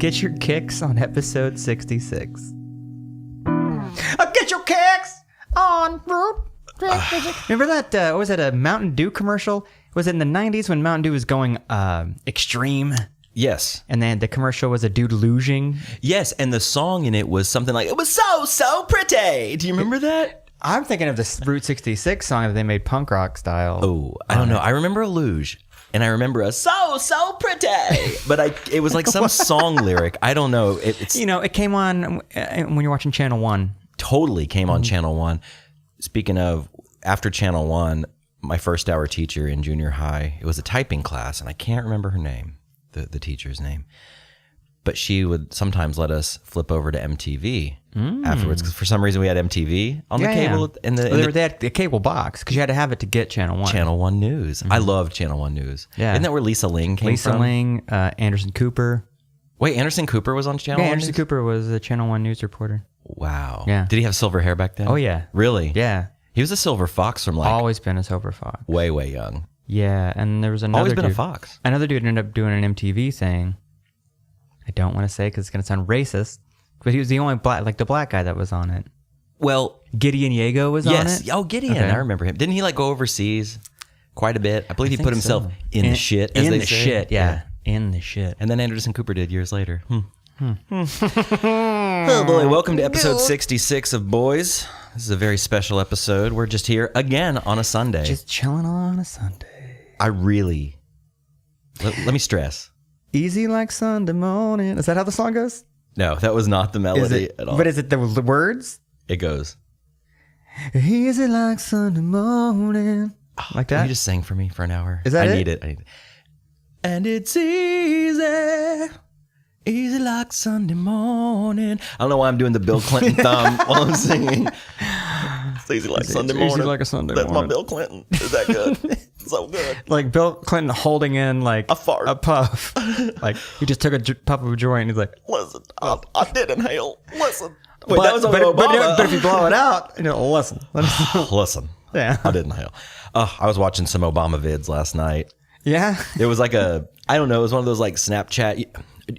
Get your kicks on episode 66. Get your kicks on Route 66. Remember that, what was it, a Mountain Dew commercial? Was it in the 90s when Mountain Dew was going extreme? Yes. And then the commercial was a dude luging? Yes, and the song in it was something like, it was so pretty. Do you remember that? I'm thinking of the Route 66 song that they made punk rock style. Oh, I don't know. I remember a luge. And I remember a so pretty, but it was like some song lyric. I don't know. It's it came on when you're watching Channel 1. Totally came on Channel 1. Speaking of, after Channel 1, my first hour teacher in junior high, it was a typing class, and I can't remember her name, the teacher's name. But she would sometimes let us flip over to MTV afterwards, because for some reason we had MTV on the cable. Yeah. They had the cable box, because you had to have it to get Channel 1. Channel 1 News. I loved Channel 1 News. Yeah. Isn't that where Lisa Ling came from? Lisa Ling, Anderson Cooper. Wait, Anderson Cooper was on Channel 1 Anderson News? Cooper was a Channel 1 news reporter. Wow. Yeah. Did he have silver hair back then? Oh, yeah. Really? Yeah. He was a silver fox from Always been a silver fox. way young. Yeah, and there was another Always been dude, a fox. Another dude ended up doing an MTV thing. I don't want to say because it's going to sound racist, but he was the only the black guy that was on it. Well, Gideon Yago was on it? Oh, Gideon. Okay. I remember him. Didn't he go overseas quite a bit? I believe he put himself in the shit, as they say. Shit, yeah. In the shit. And then Anderson Cooper did years later. Oh boy, welcome to episode 66 of Boys. This is a very special episode. We're just here again on a Sunday. Just chilling on a Sunday. I really... Let me stress. Easy like Sunday morning. Is that how the song goes? No, that was not the melody at all. But is it the words? It goes... Easy like Sunday morning. Like that? Can you just sing for me for an hour? Is that I need it. And it's easy like Sunday morning. I don't know why I'm doing the Bill Clinton thumb while I'm singing. It's easy like Sunday morning. Easy like a Sunday morning. morning. That's my Bill Clinton. Is that good? So good. Like Bill Clinton holding in like a fart. A puff. Like he just took a puff of a joint and he's like, listen, I did inhale. Listen. Wait, that was Obama. But if you blow it out, listen. Listen. Yeah. I didn't inhale. I was watching some Obama vids last night. Yeah. It was like I don't know, it was one of those like Snapchat.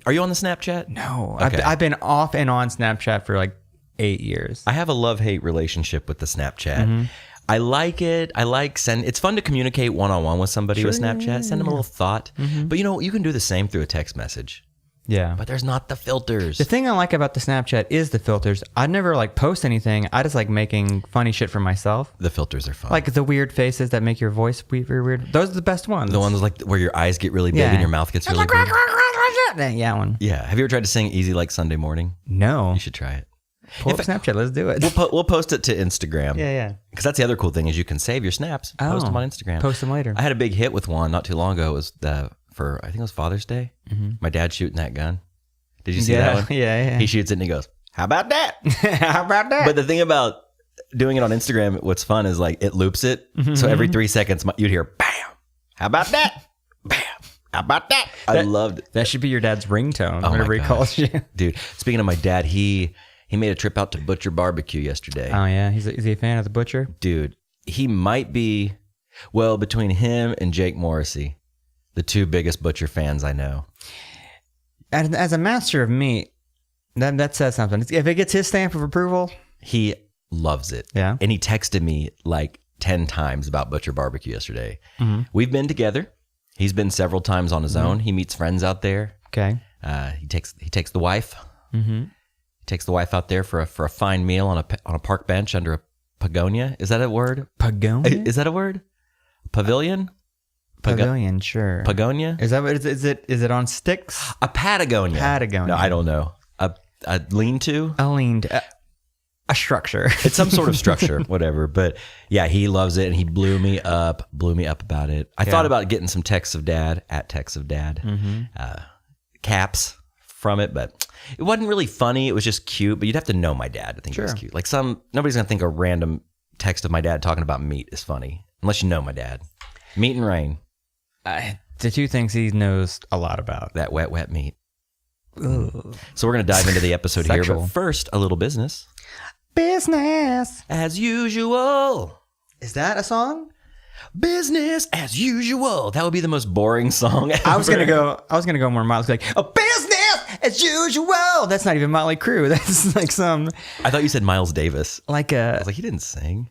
Are you on the Snapchat? No. Okay. I've been off and on Snapchat for like 8 years. I have a love-hate relationship with the Snapchat. Mm-hmm. I like it. It's fun to communicate one-on-one with somebody with Snapchat. Send them a little thought. Mm-hmm. But you can do the same through a text message. Yeah. But there's not the filters. The thing I like about the Snapchat is the filters. I never post anything. I just like making funny shit for myself. The filters are fun. Like the weird faces that make your voice very weird. Those are the best ones. The ones like where your eyes get really big and your mouth gets really big. Yeah, one. Yeah. Have you ever tried to sing Easy Like Sunday Morning? No. You should try it. Pull up Snapchat. Let's do it. We'll post it to Instagram. Yeah. Because that's the other cool thing is you can save your snaps. Post them on Instagram. Post them later. I had a big hit with one not too long ago. It was I think it was Father's Day. Mm-hmm. My dad shooting that gun. Did you see that one? Yeah. He shoots it and he goes, how about that? How about that? But the thing about doing it on Instagram, what's fun is it loops it. Mm-hmm. So every 3 seconds, you'd hear, bam. How about that? Bam. How about that? I loved it. That should be your dad's ringtone whenever he calls you. Dude, speaking of my dad, he made a trip out to Butcher Barbecue yesterday. Oh, yeah? Is he a fan of the Butcher? Dude, he might be, between him and Jake Morrissey, the two biggest Butcher fans I know. And as a master of meat, that says something. If it gets his stamp of approval, he loves it. Yeah. And he texted me 10 times about Butcher Barbecue yesterday. Mm-hmm. We've been together. He's been several times on his own. He meets friends out there. Okay. He takes the wife. Mm-hmm. He takes the wife out there for a fine meal on a park bench under a pagonia. Is that a word? Pagonia? Is that a word? Pavilion? Pavilion, sure. Pagonia? Is that what is it on sticks? A Patagonia. Patagonia. No, I don't know. A lean-to? A structure. It's some sort of structure, whatever. But yeah, he loves it and he blew me up about it. I thought about getting some texts of dad, mm-hmm. Caps from it, but it wasn't really funny. It was just cute, but you'd have to know my dad to think it was cute. Nobody's going to think a random text of my dad talking about meat is funny, unless you know my dad. Meat and rain. The two things he knows a lot about. That wet meat. Ooh. So we're going to dive into the episode here, Sexual. but first, a little business. Business. As usual. Is that a song? Business as usual. That would be the most boring song ever. I was gonna go more mild. Like, a business as usual. That's not even Motley Crue. That's like some. I thought you said Miles Davis. Like I was like, he didn't sing.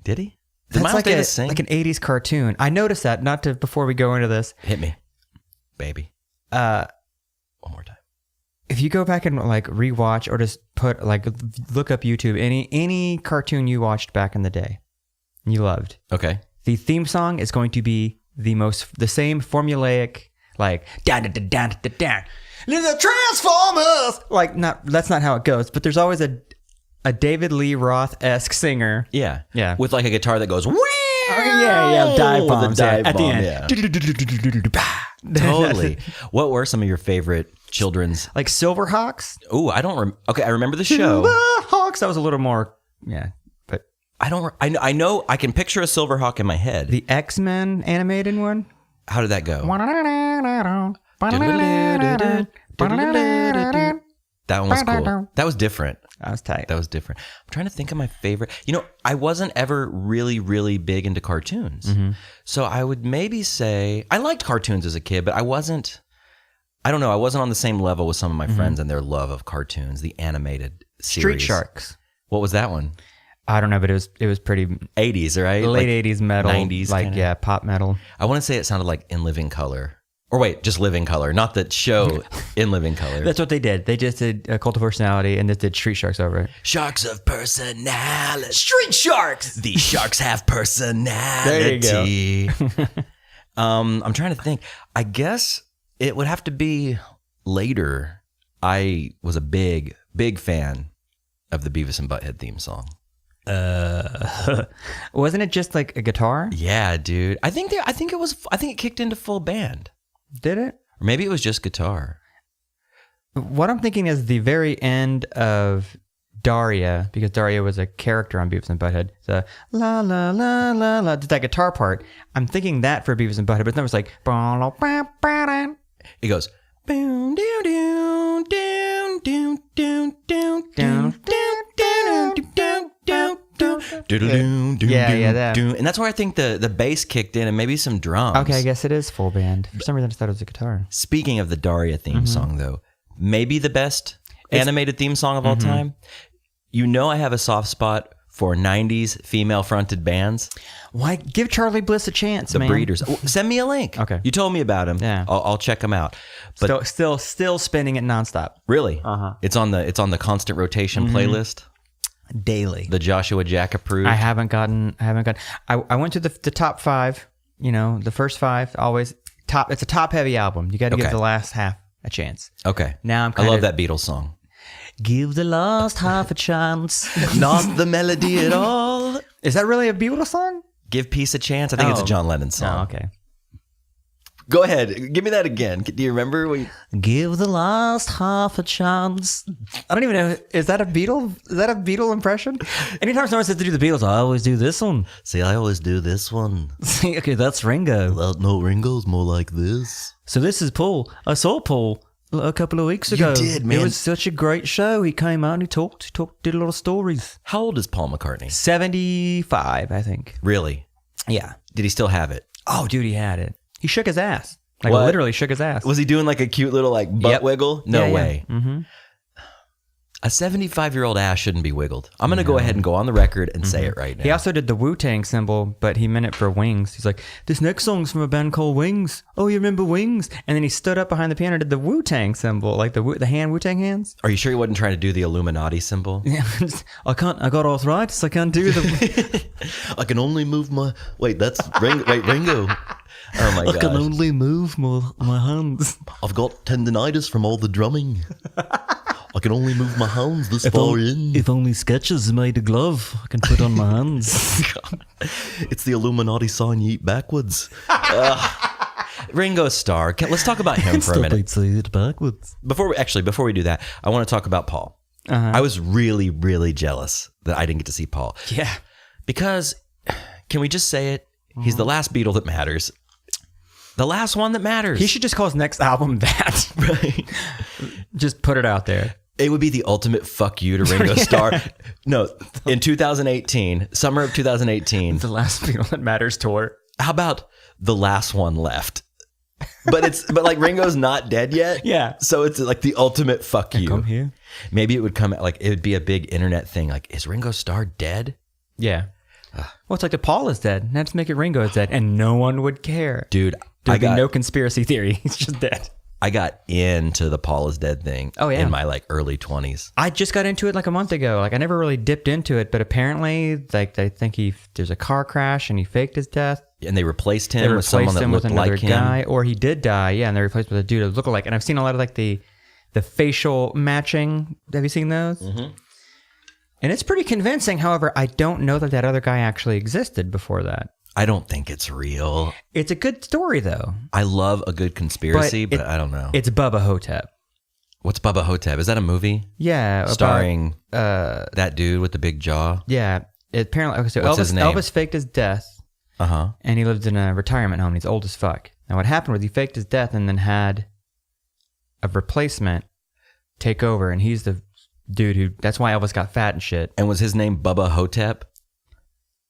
Did he? Did that's Miles like Davis sing? like an 80s cartoon. I noticed that. Not to before we go into this. Hit me, baby. One more time. If you go back and like rewatch or just put like look up YouTube any cartoon you watched back in the day, you loved. Okay. The theme song is going to be the same formulaic like da da da da da da. The Transformers. Like that's not how it goes. But there's always a David Lee Roth-esque singer. Yeah. Yeah. With like a guitar that goes. Dive bombs dive at the bomb, end. yeah. Totally. What were some of your favorite children's? Like Silverhawks. Oh, I don't. Okay, I remember the show. Silverhawks. That was a little more. Yeah, but I don't. I know. I can picture a Silverhawk in my head. the X-Men animated one. How did that go? That one was cool. That was different. That was tight. That was different. I'm trying to think of my favorite. You know, I wasn't ever really, really big into cartoons. Mm-hmm. So I would maybe say I liked cartoons as a kid, but I don't know. I wasn't on the same level with some of my friends and their love of cartoons, the animated series. Street Sharks. What was that one? I don't know, but it was pretty 80s, right? late 80s metal. 90s. Like, kinda. yeah, pop metal. I want to say it sounded like In Living Color. Or wait, just Living Color, not the show In Living Color. That's what they did. They just did a Cult of Personality and just did Street Sharks over it. Sharks of personality. Street Sharks! These sharks have personality. There you go. I'm trying to think. I guess it would have to be later. I was a big, big fan of the Beavis and Butthead theme song. Wasn't it just like a guitar? Yeah, dude. I think it kicked into full band. Did it? Or maybe it was just guitar. What I'm thinking is the very end of Daria, because Daria was a character on Beavis and Butthead. The la la la la la, that guitar part. I'm thinking that for Beavis and Butthead, but then it was like it goes boom down down down down down down down down down down. Yeah, that. And that's where I think the bass kicked in and maybe some drums. Okay, I guess it is full band. For some reason, I just thought it was a guitar. Speaking of the Daria theme song, though, maybe the best animated theme song of all time. You know, I have a soft spot for 90s female-fronted bands. Why give Charlie Bliss a chance, The man? Breeders. Oh, send me a link. Okay. You told me about him. Yeah. I'll check them out. But Still spinning it nonstop. really, it's on the constant rotation playlist. Daily. The Joshua Jack approved. I haven't gotten. I went to the top 5. You know, the first 5 always top. It's a top heavy album. You got to give the last half a chance. Okay. Now I love that Beatles song. Give the last half a chance. Not the melody at all. Is that really a Beatles song? Give Peace a Chance. I think it's a John Lennon song. Oh, okay. Go ahead. Give me that again. Do you remember? Give the last half a chance. I don't even know. Is that a Beatle impression? Anytime someone says to do the Beatles, I always do this one. See, I always do this one. See, okay, that's Ringo. Well, no, Ringo's more like this. So this is Paul. I saw Paul a couple of weeks ago. You did, man. It was such a great show. He came out and he talked, did a lot of stories. How old is Paul McCartney? 75, I think. Really? Yeah. Did he still have it? Oh, dude, he had it. He shook his ass. Like What? literally shook his ass. Was he doing like a cute little like butt wiggle? No way. Mm-hmm. A 75-year-old ass shouldn't be wiggled. I'm going to go ahead and go on the record and say it right now. He also did the Wu-Tang symbol, but he meant it for Wings. He's like, this next song's from a band called Wings. Oh, you remember Wings? And then he stood up behind the piano and did the Wu-Tang symbol, like the Wu-Tang hands. Are you sure he wasn't trying to do the Illuminati symbol? Yeah, I got arthritis. I can't do the... I can only move my... Wait, that's Ringo. Wait, Ringo. Oh my god. I can only move my hands. I've got tendinitis from all the drumming. I can only move my hands this far in. If only Skechers made a glove I can put on my hands. It's the Illuminati sign you eat backwards. Ringo Starr. Let's talk about him for a minute. Say it backwards. Before we do that, I want to talk about Paul. I was really, really jealous that I didn't get to see Paul. Yeah. Because, can we just say it? He's the last Beatle that matters. The last one that matters. He should just call his next album that. Right. Just put it out there. It would be the ultimate fuck you to Ringo Starr. No, in 2018, summer of 2018. The last Beatle that matters tour. How about the last one left? but like Ringo's not dead yet. Yeah. So it's like the ultimate fuck you. Come here. Maybe it would come like it would be a big internet thing. Like, is Ringo Starr dead? Yeah. Well, it's like the Paul is dead. Now just make it Ringo is dead, and no one would care. Dude, There'd be no conspiracy theory. He's just dead. I got into the Paul is dead thing. Oh, yeah. In my like early 20s. I just got into it like a month ago. Like I never really dipped into it, but apparently, like they think there's a car crash and he faked his death. And they replaced him with someone that looked like him. Guy, or he did die. Yeah, and they replaced him with a dude that looked alike. And I've seen a lot of like the facial matching. Have you seen those? Mm-hmm. And it's pretty convincing. However, I don't know that other guy actually existed before that. I don't think it's real. It's a good story, though. I love a good conspiracy, but I don't know. It's Bubba Hotep. What's Bubba Hotep? Is that a movie? Yeah. Starring that dude with the big jaw? Yeah. Apparently, okay, so What's his name? Elvis faked his death. Uh-huh. And he lived in a retirement home. He's old as fuck. Now, what happened was he faked his death and then had a replacement take over, and he's the dude who... That's why Elvis got fat and shit. And was his name Bubba Hotep?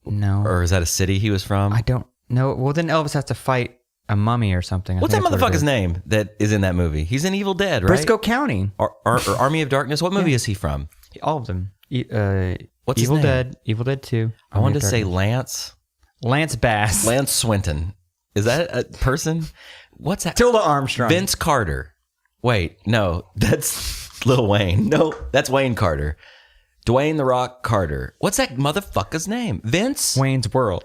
No. Or is that a city he was from? I don't know. Well, then Elvis has to fight a mummy or something. What's that motherfucker's name that is in that movie? He's in Evil Dead, right? Briscoe County. Or Army of Darkness. What movie is he from? All of them. What's his Evil name? Dead. Evil Dead 2. I wanted to say Lance. Lance Bass. Lance Swinton. Is that a person? What's that? Tilda Armstrong. Vince Carter. Wait, no, that's Lil Wayne. No, that's Wayne Carter. Dwayne The Rock Carter. What's that motherfucker's name? Vince? Wayne's World.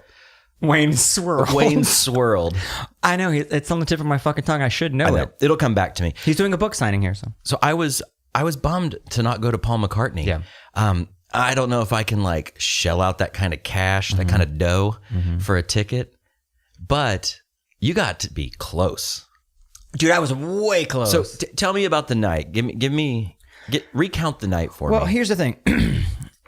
Wayne Swirl. Wayne Swirled. I know. It's on the tip of my fucking tongue. I should know it. It'll come back to me. He's doing a book signing here. So I was bummed to not go to Paul McCartney. Yeah. I don't know if I can like shell out that kind of cash, that kind of dough for a ticket, but you got to be close. Dude, I was way close. So tell me about the night. Recount the night for me. Well, here's the thing.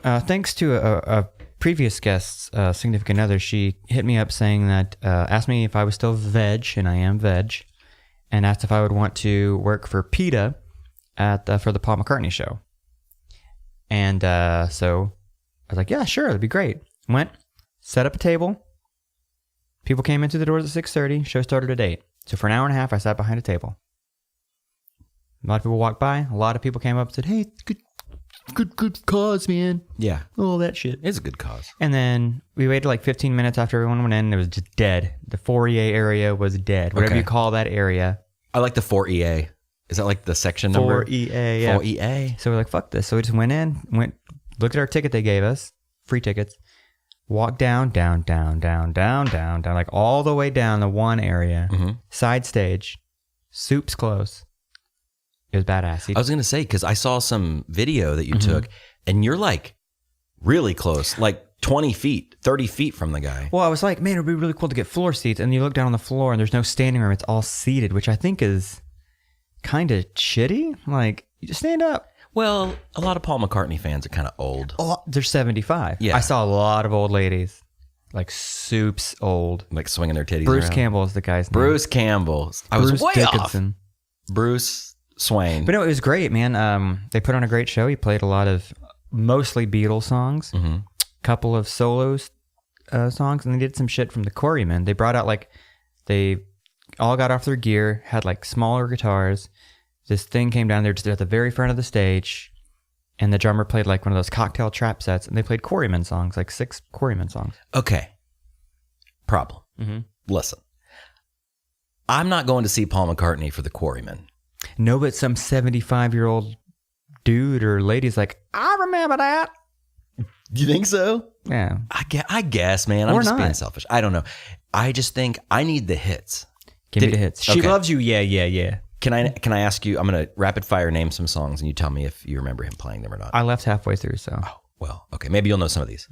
Thanks to a previous guest's significant other, she hit me up saying that, asked me if I was still veg, and I am veg, and asked if I would want to work for PETA for the Paul McCartney show. And so I was like, yeah, sure, that'd be great. Went, set up a table. People came in through the doors at 6:30. Show started at 8. So for an hour and a half, I sat behind a table. A lot of people walked by. A lot of people came up and said, hey, good cause, man. Yeah. All that shit. It's a good cause. And then we waited like 15 minutes after everyone went in. And it was just dead. The 4EA area was dead. Whatever you call that area. I like the 4EA. Is that like the section number? 4EA, yeah. 4EA. So we're like, fuck this. So we just went in, looked at our ticket they gave us, free tickets, walked down, like all the way down the one area, side stage, soup's close. It was badass. I was going to say, because I saw some video that you took, and you're like really close, like 20 feet, 30 feet from the guy. Well, I was like, man, it would be really cool to get floor seats. And you look down on the floor, and there's no standing room. It's all seated, which I think is kind of shitty. Like, you just stand up. Well, a lot of Paul McCartney fans are kind of old. Oh, they're 75. Yeah. I saw a lot of old ladies, like soups old. Like swinging their titties Bruce around. Campbell is the guy's name. Bruce Campbell. I was Bruce way Dickinson. off. Bruce Swain. But no, it was great, man. They put on a great show. He played a lot of mostly Beatles songs, couple of solo songs, and they did some shit from the Quarrymen. They brought out they all got off their gear, had like smaller guitars. This thing came down there just at the very front of the stage, and the drummer played like one of those cocktail trap sets, and they played Quarrymen songs, like 6 Quarrymen songs. Okay. Problem. Listen. I'm not going to see Paul McCartney for the Quarrymen. No, but some 75-year-old dude or lady's like, I remember that. You think so? Yeah. I guess, man. I'm just being selfish. I don't know. I just think I need the hits. Give me the hits. She loves you. Yeah. Can I ask you, I'm going to rapid fire name some songs and you tell me if you remember him playing them or not. I left halfway through, so. Oh, well, okay. Maybe you'll know some of these.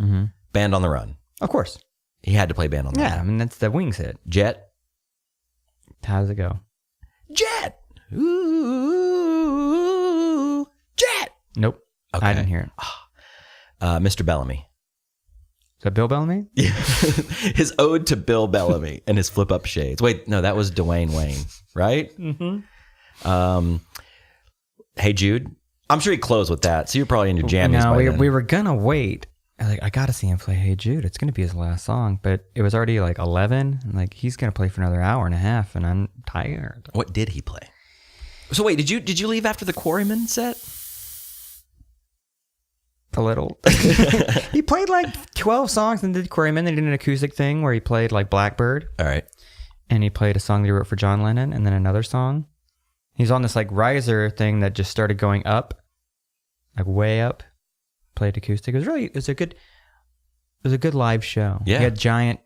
Band on the Run. Of course. He had to play Band on the Run. Yeah, I mean, that's the Wings hit. Jet. How does it go? Jet. Ooh, Jet. Nope. Okay. I didn't hear it. Mr. Bellamy. Is that Bill Bellamy? Yeah. His ode to Bill Bellamy and his flip up shades. Wait, no, that was Dwayne Wayne, right? Hey Jude. I'm sure he closed with that. So you're probably in your jammies by then. We were gonna wait I gotta see him play Hey Jude. It's gonna be his last song, but it was already like 11. And like he's gonna play for another hour and a half, and I'm tired. What did he play? So wait, did you leave after the Quarrymen set? A little. He played like 12 songs and did Quarrymen. They did an acoustic thing where he played like Blackbird. All right. And he played a song that he wrote for John Lennon, and then another song. He's on this like riser thing that just started going up, like way up. Played acoustic. It was a good live show. Yeah. He had giant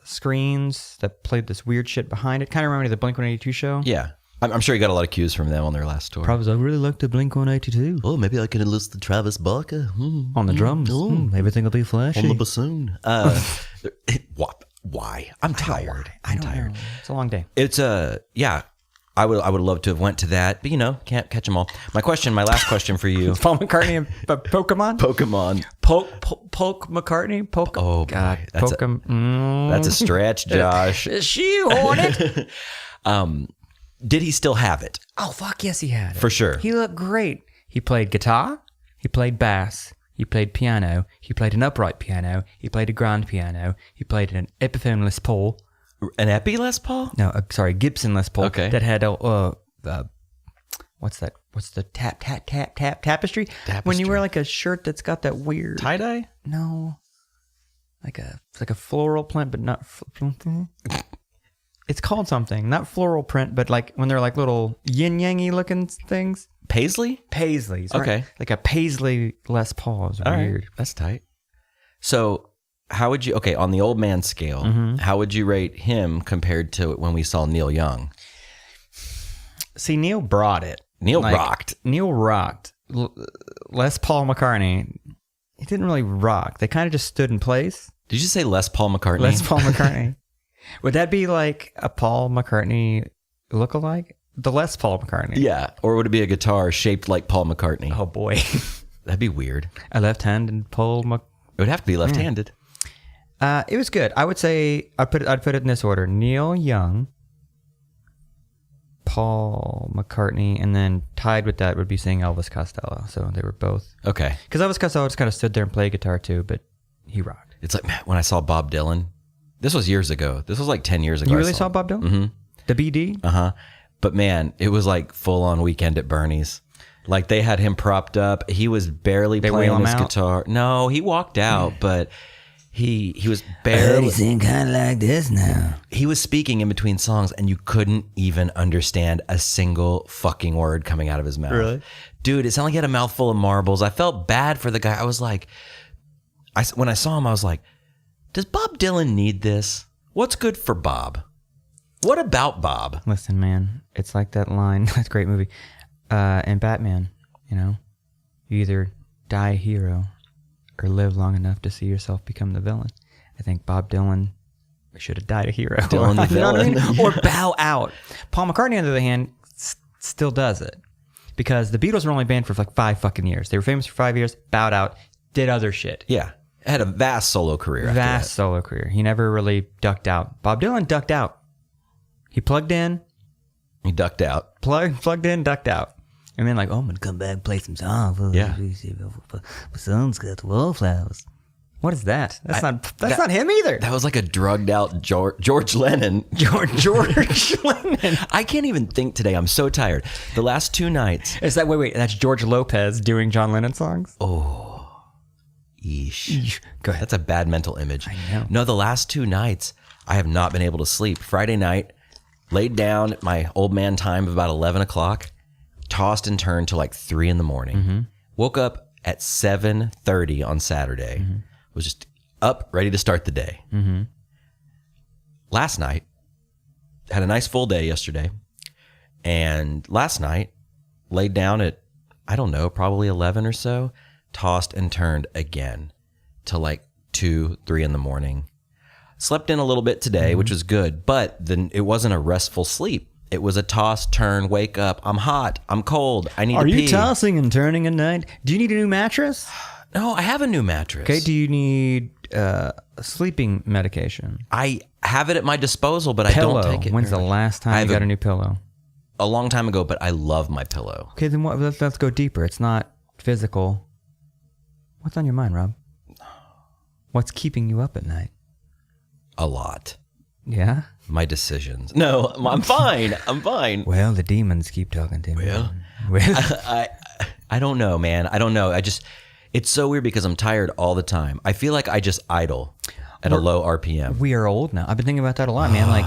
screens that played this weird shit behind it. Kind of reminded me of the Blink-182 show. Yeah. I'm sure you got a lot of cues from them on their last tour. Probably, I really like the Blink-182. Oh, maybe I can enlist the Travis Barker. On the drums. Everything will be flashy. On the bassoon. Why? I'm tired. I'm tired. It's a long day. It's yeah. I would love to have went to that, but can't catch them all. My last question for you. Paul McCartney and Pokemon? Poke McCartney? Oh, God. boy. That's a stretch, Josh. She Hornet. Did he still have it? Oh, fuck yes, he had it. For sure. He looked great. He played guitar. He played bass. He played piano. He played an upright piano. He played a grand piano. He played an Epiphone Les Paul. An Epi Les Paul? No, sorry, Gibson Les Paul. Okay. That had what's that? What's the tapestry? When you wear like a shirt that's got that weird tie-dye? No, it's like a floral print, but not. It's called something, not floral print, but like when they're like little yin-yangy looking things. Paisley? Paisleys. Okay. Right? Like a Paisley Les Paul is weird. Right. That's tight. So how would you, on the old man scale, how would you rate him compared to when we saw Neil Young? See, Neil brought it. Neil rocked. Neil rocked. Les Paul McCartney, he didn't really rock. They kind of just stood in place. Did you say Les Paul McCartney? Les Paul McCartney. Would that be like a Paul McCartney lookalike? The Les Paul McCartney. Yeah. Or would it be a guitar shaped like Paul McCartney? Oh, boy. That'd be weird. A left-handed Paul McCartney. It would have to be left-handed. It was good. I would say I'd put it in this order: Neil Young, Paul McCartney, and then tied with that would be saying Elvis Costello. So they were both okay. Because Elvis Costello just kind of stood there and played guitar too, but he rocked. It's like when I saw Bob Dylan. This was years ago. This was like 10 years ago. You really saw Bob Dylan? Mm-hmm. The BD? Uh-huh. But man, it was like full on Weekend at Bernie's. Like they had him propped up. He was barely playing his guitar. No, he walked out, but he was barely. He's sing kind of like this now. He was speaking in between songs, and you couldn't even understand a single fucking word coming out of his mouth. Really? Dude, it sounded like he had a mouthful of marbles. I felt bad for the guy. I was like, when I saw him, I was like, does Bob Dylan need this? What's good for Bob? What about Bob? Listen, man, it's like that line. That's a great movie. In Batman, you either die a hero or live long enough to see yourself become the villain. I think Bob Dylan should have died a hero. Dylan the villain. You know what I mean? Or bow out. Paul McCartney, on the other hand, still does it. Because the Beatles were only banned for like 5 fucking years. They were famous for 5 years, bowed out, did other shit. Yeah. Had a vast solo career after that. Solo career. He never really ducked out. Bob Dylan ducked out. He plugged in. He ducked out. Plugged in, ducked out. And then like, I'm going to come back and play some songs. Yeah. My son's got the wallflowers. What is that? That's not him either. That was like a drugged out George Lennon. George Lennon. I can't even think today. I'm so tired. The last 2 nights. Is that, wait, that's George Lopez doing John Lennon songs? Oh. Eesh. Go ahead. That's a bad mental image. I know. No, the last 2 nights, I have not been able to sleep. Friday night, laid down at my old man time of about 11 o'clock, tossed and turned till like 3 in the morning. Mm-hmm. Woke up at 7:30 on Saturday. Mm-hmm. Was just up, ready to start the day. Mm-hmm. Last night, had a nice full day yesterday. And last night, laid down at, I don't know, probably 11 or so, tossed and turned again till like 2, 3 in the morning. Slept in a little bit today, which was good, but then it wasn't a restful sleep. It was a toss, turn, wake up. I'm hot. I'm cold. I need to pee. Are you tossing and turning at night? Do you need a new mattress? No, I have a new mattress. Okay, do you need sleeping medication? I have it at my disposal, but I don't take it. When's the last time you got a new pillow? A long time ago, but I love my pillow. Okay, then let's go deeper. It's not physical. What's on your mind, Rob? What's keeping you up at night? A lot. Yeah? My decisions. No, I'm fine. I'm fine. Well, the demons keep talking to me. Well, Well, I don't know, man. I don't know. It's so weird because I'm tired all the time. I feel like I just idle at a low RPM. we are old now. I've been thinking about that a lot, man. Like,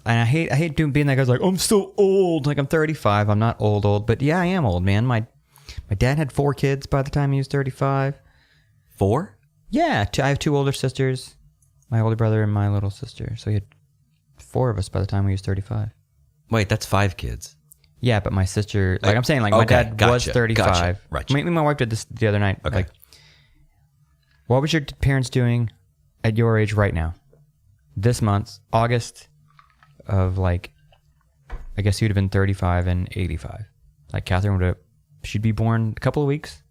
and I hate being that guy's like, I'm still old. Like, I'm 35. I'm not old, but yeah, I am old, man. My dad had 4 kids by the time he was 35. 4? Yeah, I have 2 older sisters, my older brother and my little sister. So he had 4 of us by the time he was 35. Wait, that's 5 kids. Yeah, but my sister, like I'm saying, like my dad was 35. Gotcha. My wife did this the other night. Okay. Like, what was your parents doing at your age right now? This month, August of like, I guess you'd have been 35 and 85. Like Catherine she'd be born a couple of weeks,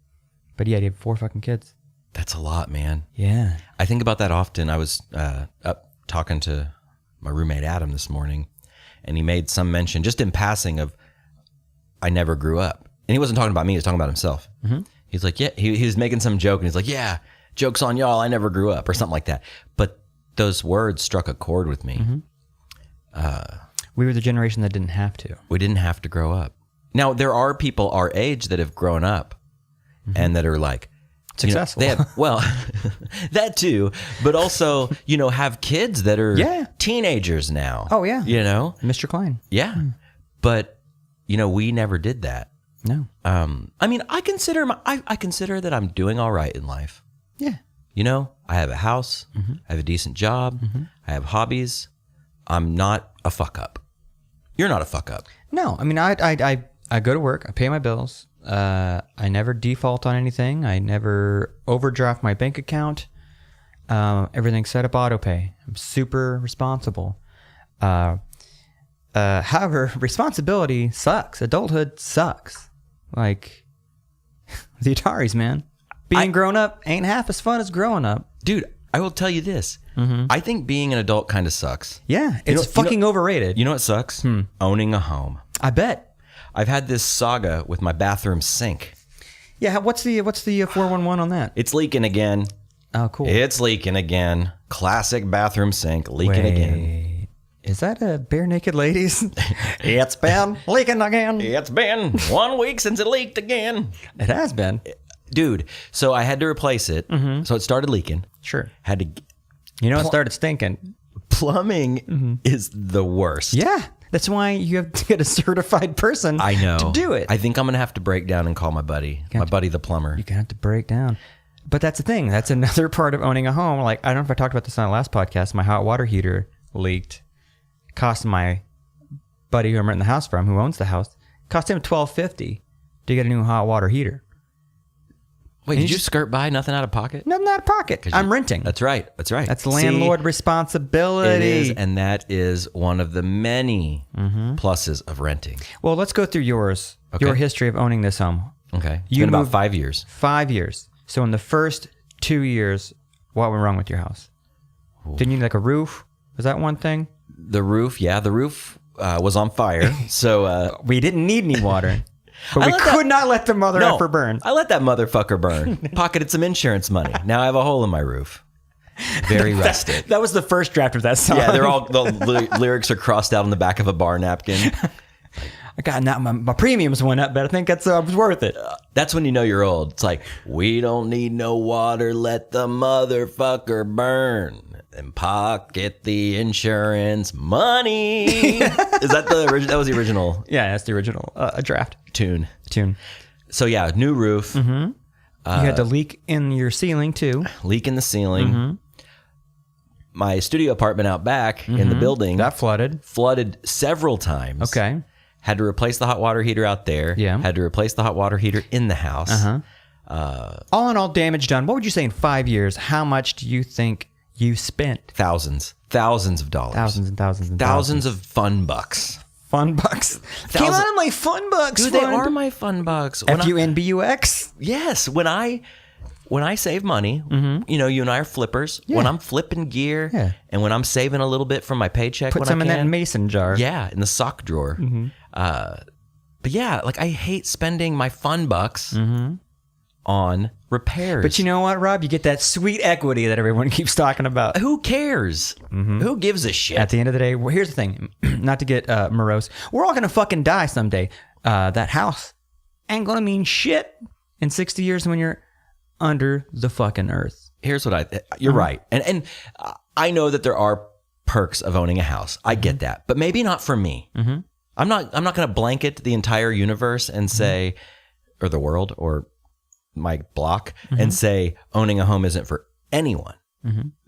but yeah, he had 4 fucking kids. That's a lot, man. Yeah. I think about that often. I was up talking to my roommate Adam this morning, and he made some mention, just in passing, of I never grew up. And he wasn't talking about me, he was talking about himself. Mm-hmm. He's like, yeah, he was making some joke, and he's like, yeah, joke's on y'all, I never grew up, or something like that. But those words struck a chord with me. Mm-hmm. We were the generation that didn't have to. We didn't have to grow up. Now, there are people our age that have grown up and that are like, successful. They have, well, that too, but also, have kids that are teenagers now. Oh, yeah. Mr. Klein. Yeah. But, we never did that. No. I mean, I consider that I'm doing all right in life. Yeah. I have a house, I have a decent job, I have hobbies. I'm not a fuck up. You're not a fuck up. No, I mean, I go to work, I pay my bills. I never default on anything. I never overdraft my bank account. Everything's set up auto pay. I'm super responsible. However, responsibility sucks. Adulthood sucks. Like the Ataris, man. Being grown up ain't half as fun as growing up. Dude, I will tell you this. I think being an adult kind of sucks. Yeah, it's fucking overrated. You know what sucks? Owning a home. I bet. I've had this saga with my bathroom sink. Yeah, what's the 411 on that? It's leaking again. Oh, cool. It's leaking again. Classic bathroom sink leaking again. Is that a Bare Naked Ladies? It's been leaking again. It's been 1 week since it leaked again. It has been. Dude, so I had to replace it. So it started leaking. Sure. Had to. It started stinking. Plumbing is the worst. Yeah. That's why you have to get a certified person to do it. I think I'm going to have to break down and call my buddy the plumber. You're going to have to break down. But that's the thing. That's another part of owning a home. Like, I don't know if I talked about this on the last podcast. My hot water heater leaked. Cost my buddy who I'm renting the house from, who owns the house, cost him $1,250 to get a new hot water heater. Wait, did you skirt by nothing out of pocket? Nothing out of pocket. I'm renting. That's right. That's landlord responsibility. It is, and that is one of the many pluses of renting. Well, let's go through yours. Okay. Your history of owning this home. Okay. It's been about 5 years. 5 years. So in the first 2 years, what went wrong with your house? Ooh. Didn't you need like a roof? Was that one thing? The roof, yeah. The roof was on fire. So we didn't need any water. But we could not let the mother effer burn. I let that motherfucker burn. Pocketed some insurance money. Now I have a hole in my roof. Very rusted. That was the first draft of that song. Yeah, the lyrics are crossed out on the back of a bar napkin. God, now my premiums went up, but I think that's worth it. That's when you know you're old. It's like, we don't need no water, let the motherfucker burn. And pocket the insurance money. Is that the original? That was the original. Yeah, that's the original draft. Tune. So yeah, new roof. You had to leak in your ceiling too. Leak in the ceiling. My studio apartment out back in the building. That flooded. Flooded several times. Okay. Had to replace the hot water heater out there. Yeah. Had to replace the hot water heater in the house. All in all, damage done. What would you say in 5 years? How much do you think you spent? Thousands of dollars. Thousands of fun bucks. Fun bucks. Came out of my fun bucks. Dude, they are my fun bucks. FUNBUX? Yes. When I save money, you and I are flippers. Yeah. When I'm flipping gear and when I'm saving a little bit from my paycheck, put some in that mason jar. Yeah, in the sock drawer. But yeah, like I hate spending my fun bucks on repairs. But you know what, Rob? You get that sweet equity that everyone keeps talking about. Who cares? Who gives a shit? At the end of the day, well, here's the thing. Not to get morose. We're all going to fucking die someday. That house ain't going to mean shit in 60 years when you're under the fucking earth. Here's what you're right. And I know that there are perks of owning a house. I get that. But maybe not for me. I'm not going to blanket the entire universe and say, or the world, or my block, and say owning a home isn't for anyone.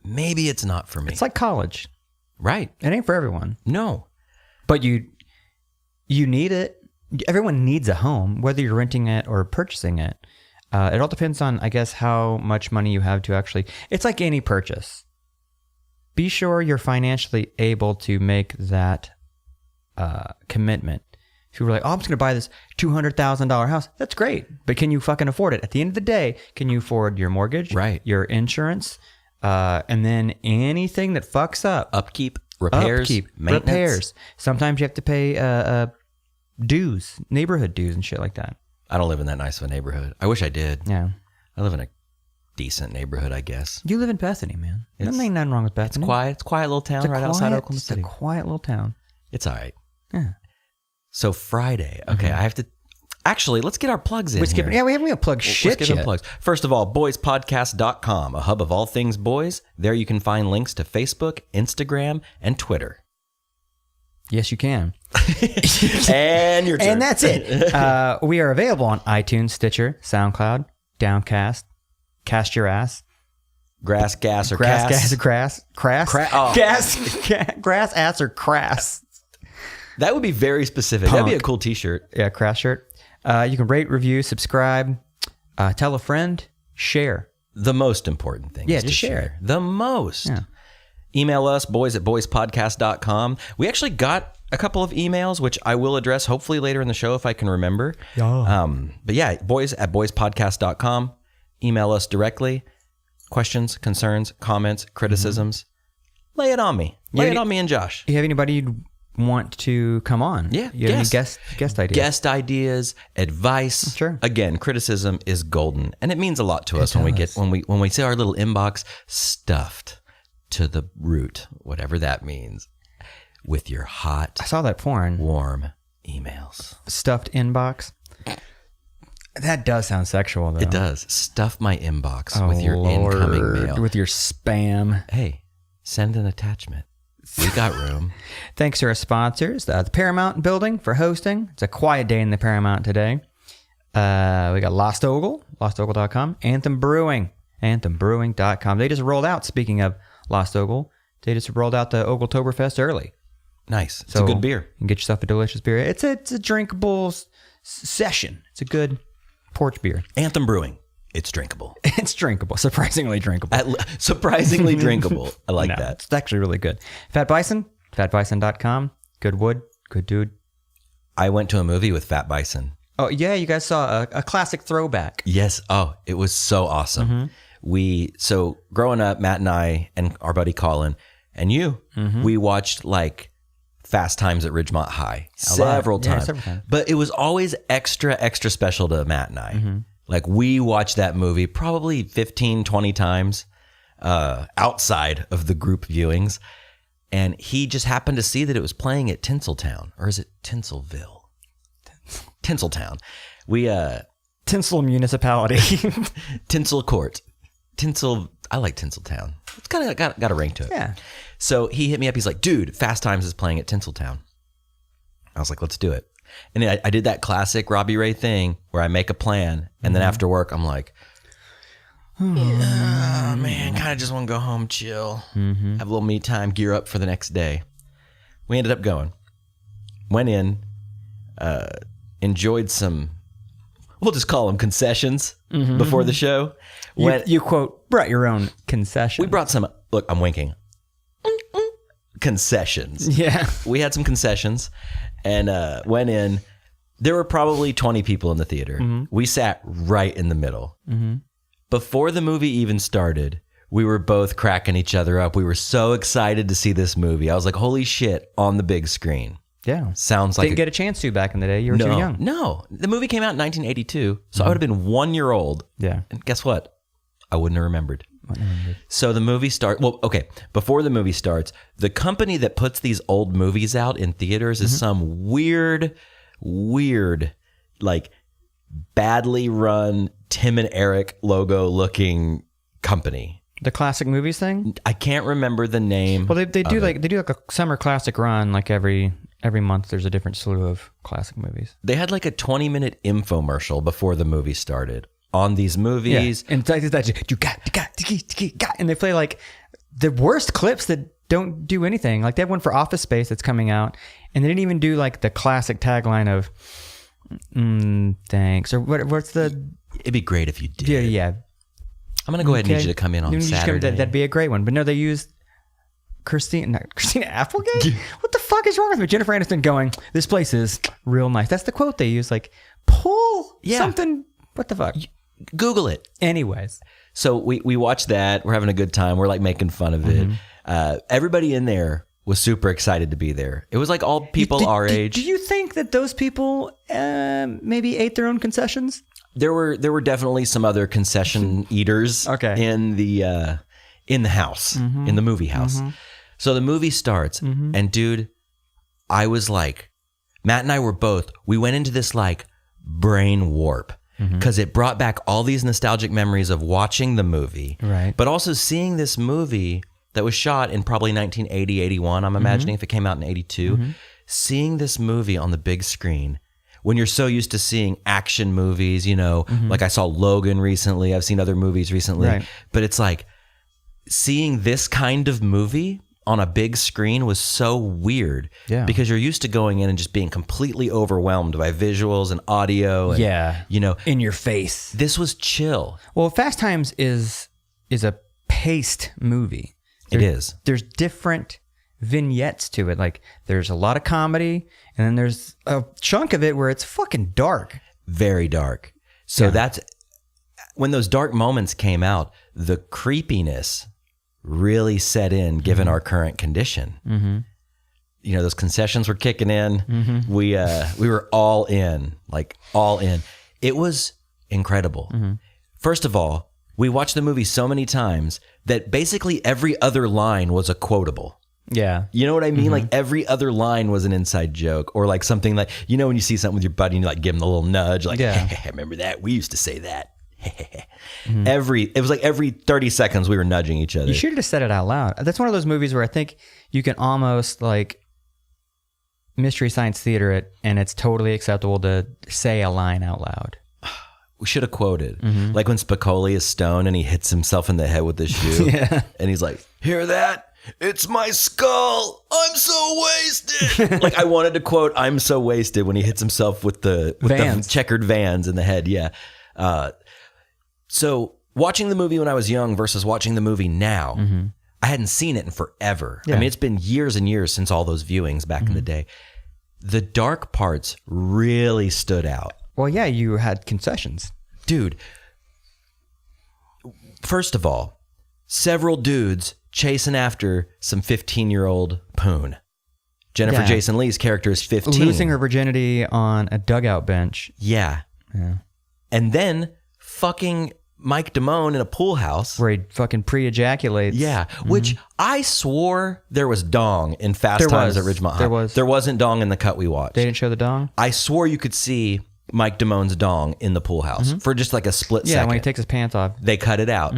Maybe it's not for me. It's like college. Right. It ain't for everyone. No. But you need it. Everyone needs a home, whether you're renting it or purchasing it. It all depends on, I guess, how much money you have to actually... It's like any purchase. Be sure you're financially able to make that commitment. If you were like, oh, I'm just going to buy this $200,000 house, that's great. But can you fucking afford it? At the end of the day, can you afford your mortgage? Right. Your insurance? And then anything that fucks up. Upkeep, repairs, maintenance. Repairs. Sometimes you have to pay dues, neighborhood dues and shit like that. I don't live in that nice of a neighborhood. I wish I did. Yeah. I live in a decent neighborhood, I guess. You live in Bethany, man. There ain't nothing wrong with Bethany. It's quiet. It's a quiet little town right outside Oklahoma City. It's a quiet little town. It's all right. Yeah. So Friday. Okay, I have to... Actually, let's get our plugs in here. We haven't even plugged shit Let's yet. give them plugs. First of all, boyspodcast.com, a hub of all things boys. There you can find links to Facebook, Instagram, and Twitter. Yes, you can. And your turn. And that's it. We are available on iTunes, Stitcher, SoundCloud, Downcast, Cast Your Ass, Grass, gas, or Grass, cast. Gas, Crass, oh. Grass, Ass, or Crass. That would be very specific. Punk. That'd be a cool t-shirt. Yeah, Crass shirt. You can rate, review, subscribe, tell a friend, share. The most important thing is to share it. The most. Yeah. Email us, boys@boyspodcast.com. We actually got a couple of emails, which I will address hopefully later in the show if I can remember. Yeah. But yeah, boys@boyspodcast.com. Email us directly. Questions, concerns, comments, criticisms. Lay it on me. Lay it on me and Josh. You have anybody you'd want to come on? Yeah. You have any guest ideas? Guest ideas, advice. Sure. Again, criticism is golden, and it means a lot to us when we see our little inbox stuffed to the root, whatever that means, with your hot, I saw that porn. warm emails. Stuffed inbox. That does sound sexual, though. It does. Stuff my inbox with your incoming mail. With your spam. Hey, send an attachment. We got room. Thanks to our sponsors, the Paramount building for hosting. It's a quiet day in the Paramount today. We got Lost Ogle, lostogle.com. Anthem Brewing, anthembrewing.com. They just rolled out, speaking of Lost Ogle, they just rolled out the Ogletoberfest early. Nice. It's a good beer. You can get yourself a delicious beer. It's a drinkable session. It's a good porch beer. Anthem Brewing. It's drinkable. It's drinkable. Surprisingly drinkable. Surprisingly drinkable. I like that. It's actually really good. Fat Bison, fatbison.com. Good wood, good dude. I went to a movie with Fat Bison. Oh, yeah, you guys saw a classic throwback. Yes. Oh, it was so awesome. So growing up, Matt and I and our buddy Colin and you, we watched like Fast Times at Ridgemont High several times. Several times. But it was always extra special to Matt and I. Like we watched that movie probably 15, 20 times outside of the group viewings. And he just happened to see that it was playing at Tinseltown. Or is it Tinselville? Tinseltown. Tinsel Municipality. Tinsel Court. I like Tinseltown. It's kind of got a ring to it. Yeah. So he hit me up. He's like, dude, Fast Times is playing at Tinseltown. I was like, let's do it. And then I did that classic Robby Ray thing where I make a plan. And then after work, I'm like, yeah, man, kind of just want to go home, chill, have a little me time, gear up for the next day. We ended up going. Went in, enjoyed some, we'll just call them concessions before the show. You quote, brought your own concession. We brought some, look, I'm winking. Concessions. Yeah. We had some concessions and went in. There were probably 20 people in the theater. We sat right in the middle. Before the movie even started, we were both cracking each other up. We were so excited to see this movie. I was like, holy shit, on the big screen. Yeah. Sounds like Didn't get a chance to back in the day. You were too young. No. The movie came out in 1982, so I would have been 1 year old. Yeah. And guess what? I wouldn't have remembered. So the movie starts. Well, okay. Before the movie starts, the company that puts these old movies out in theaters is some weird, like badly run Tim and Eric logo looking company. The classic movies thing? I can't remember the name. Well, they do like a summer classic run. Like every month, there's a different slew of classic movies. They had like a 20-minute infomercial before the movie started on these movies. Yeah. And you got, and they play like the worst clips that don't do anything. Like they have one for Office Space that's coming out, and they didn't even do like the classic tagline of thanks or what's the. It'd be great if you did. Yeah. I'm gonna go ahead and need you to come in on Saturday. That'd be a great one. But no, they used Christina Applegate. What the fuck is wrong with me? Jennifer Aniston going, "This place is real nice." That's the quote they use. Like pull something. What the fuck? Google it. Anyways. So we watched that. We're having a good time. We're like making fun of it. Everybody in there was super excited to be there. It was like all people our age. Do you think that those people maybe ate their own concessions? There were definitely some other concession eaters in the house, in the movie house. So the movie starts, and dude, I was like, Matt and I we went into this like brain warp. Because it brought back all these nostalgic memories of watching the movie, right? But also seeing this movie that was shot in probably 1980, 81, I'm imagining if it came out in 82. Seeing this movie on the big screen, when you're so used to seeing action movies, you know, like I saw Logan recently, I've seen other movies recently, but it's like seeing this kind of movie on a big screen was so weird because you're used to going in and just being completely overwhelmed by visuals and audio and, you know, in your face. This was chill. Well, Fast Times is a paced movie. There's different vignettes to it. Like there's a lot of comedy and then there's a chunk of it where it's fucking dark. Very dark. So that's when those dark moments came out, the creepiness really set in given our current condition. You know, those concessions were kicking in. We were all in. It was incredible. First of all, we watched the movie so many times that basically every other line was a quotable. Yeah. You know what I mean? Like every other line was an inside joke or like something like, you know, when you see something with your buddy and you like give him a little nudge, like, hey, remember that? We used to say that. It was like every 30 seconds we were nudging each other. You should have just said it out loud. That's one of those movies where I think you can almost like Mystery Science Theater it, and it's totally acceptable to say a line out loud. We should have quoted. Like when Spicoli is stoned and he hits himself in the head with his shoe. And he's like, hear that? It's my skull. I'm so wasted. Like I wanted to quote, I'm so wasted when he hits himself with the checkered Vans in the head. Yeah. So watching the movie when I was young versus watching the movie now, I hadn't seen it in forever. I mean, it's been years and years since all those viewings back in the day. The dark parts really stood out. Well, yeah, you had concessions. Dude, first of all, several dudes chasing after some 15-year-old poon. Jennifer Jason Leigh's character is 15. Losing her virginity on a dugout bench. Yeah. And then fucking Mike Damone in a pool house. Where he fucking pre-ejaculates. Yeah. Which I swore there was dong in Fast Times at Ridgemont High. There wasn't dong in the cut we watched. They didn't show the dong? I swore you could see Mike Damone's dong in the pool house for just like a split second. Yeah, when he takes his pants off. They cut it out.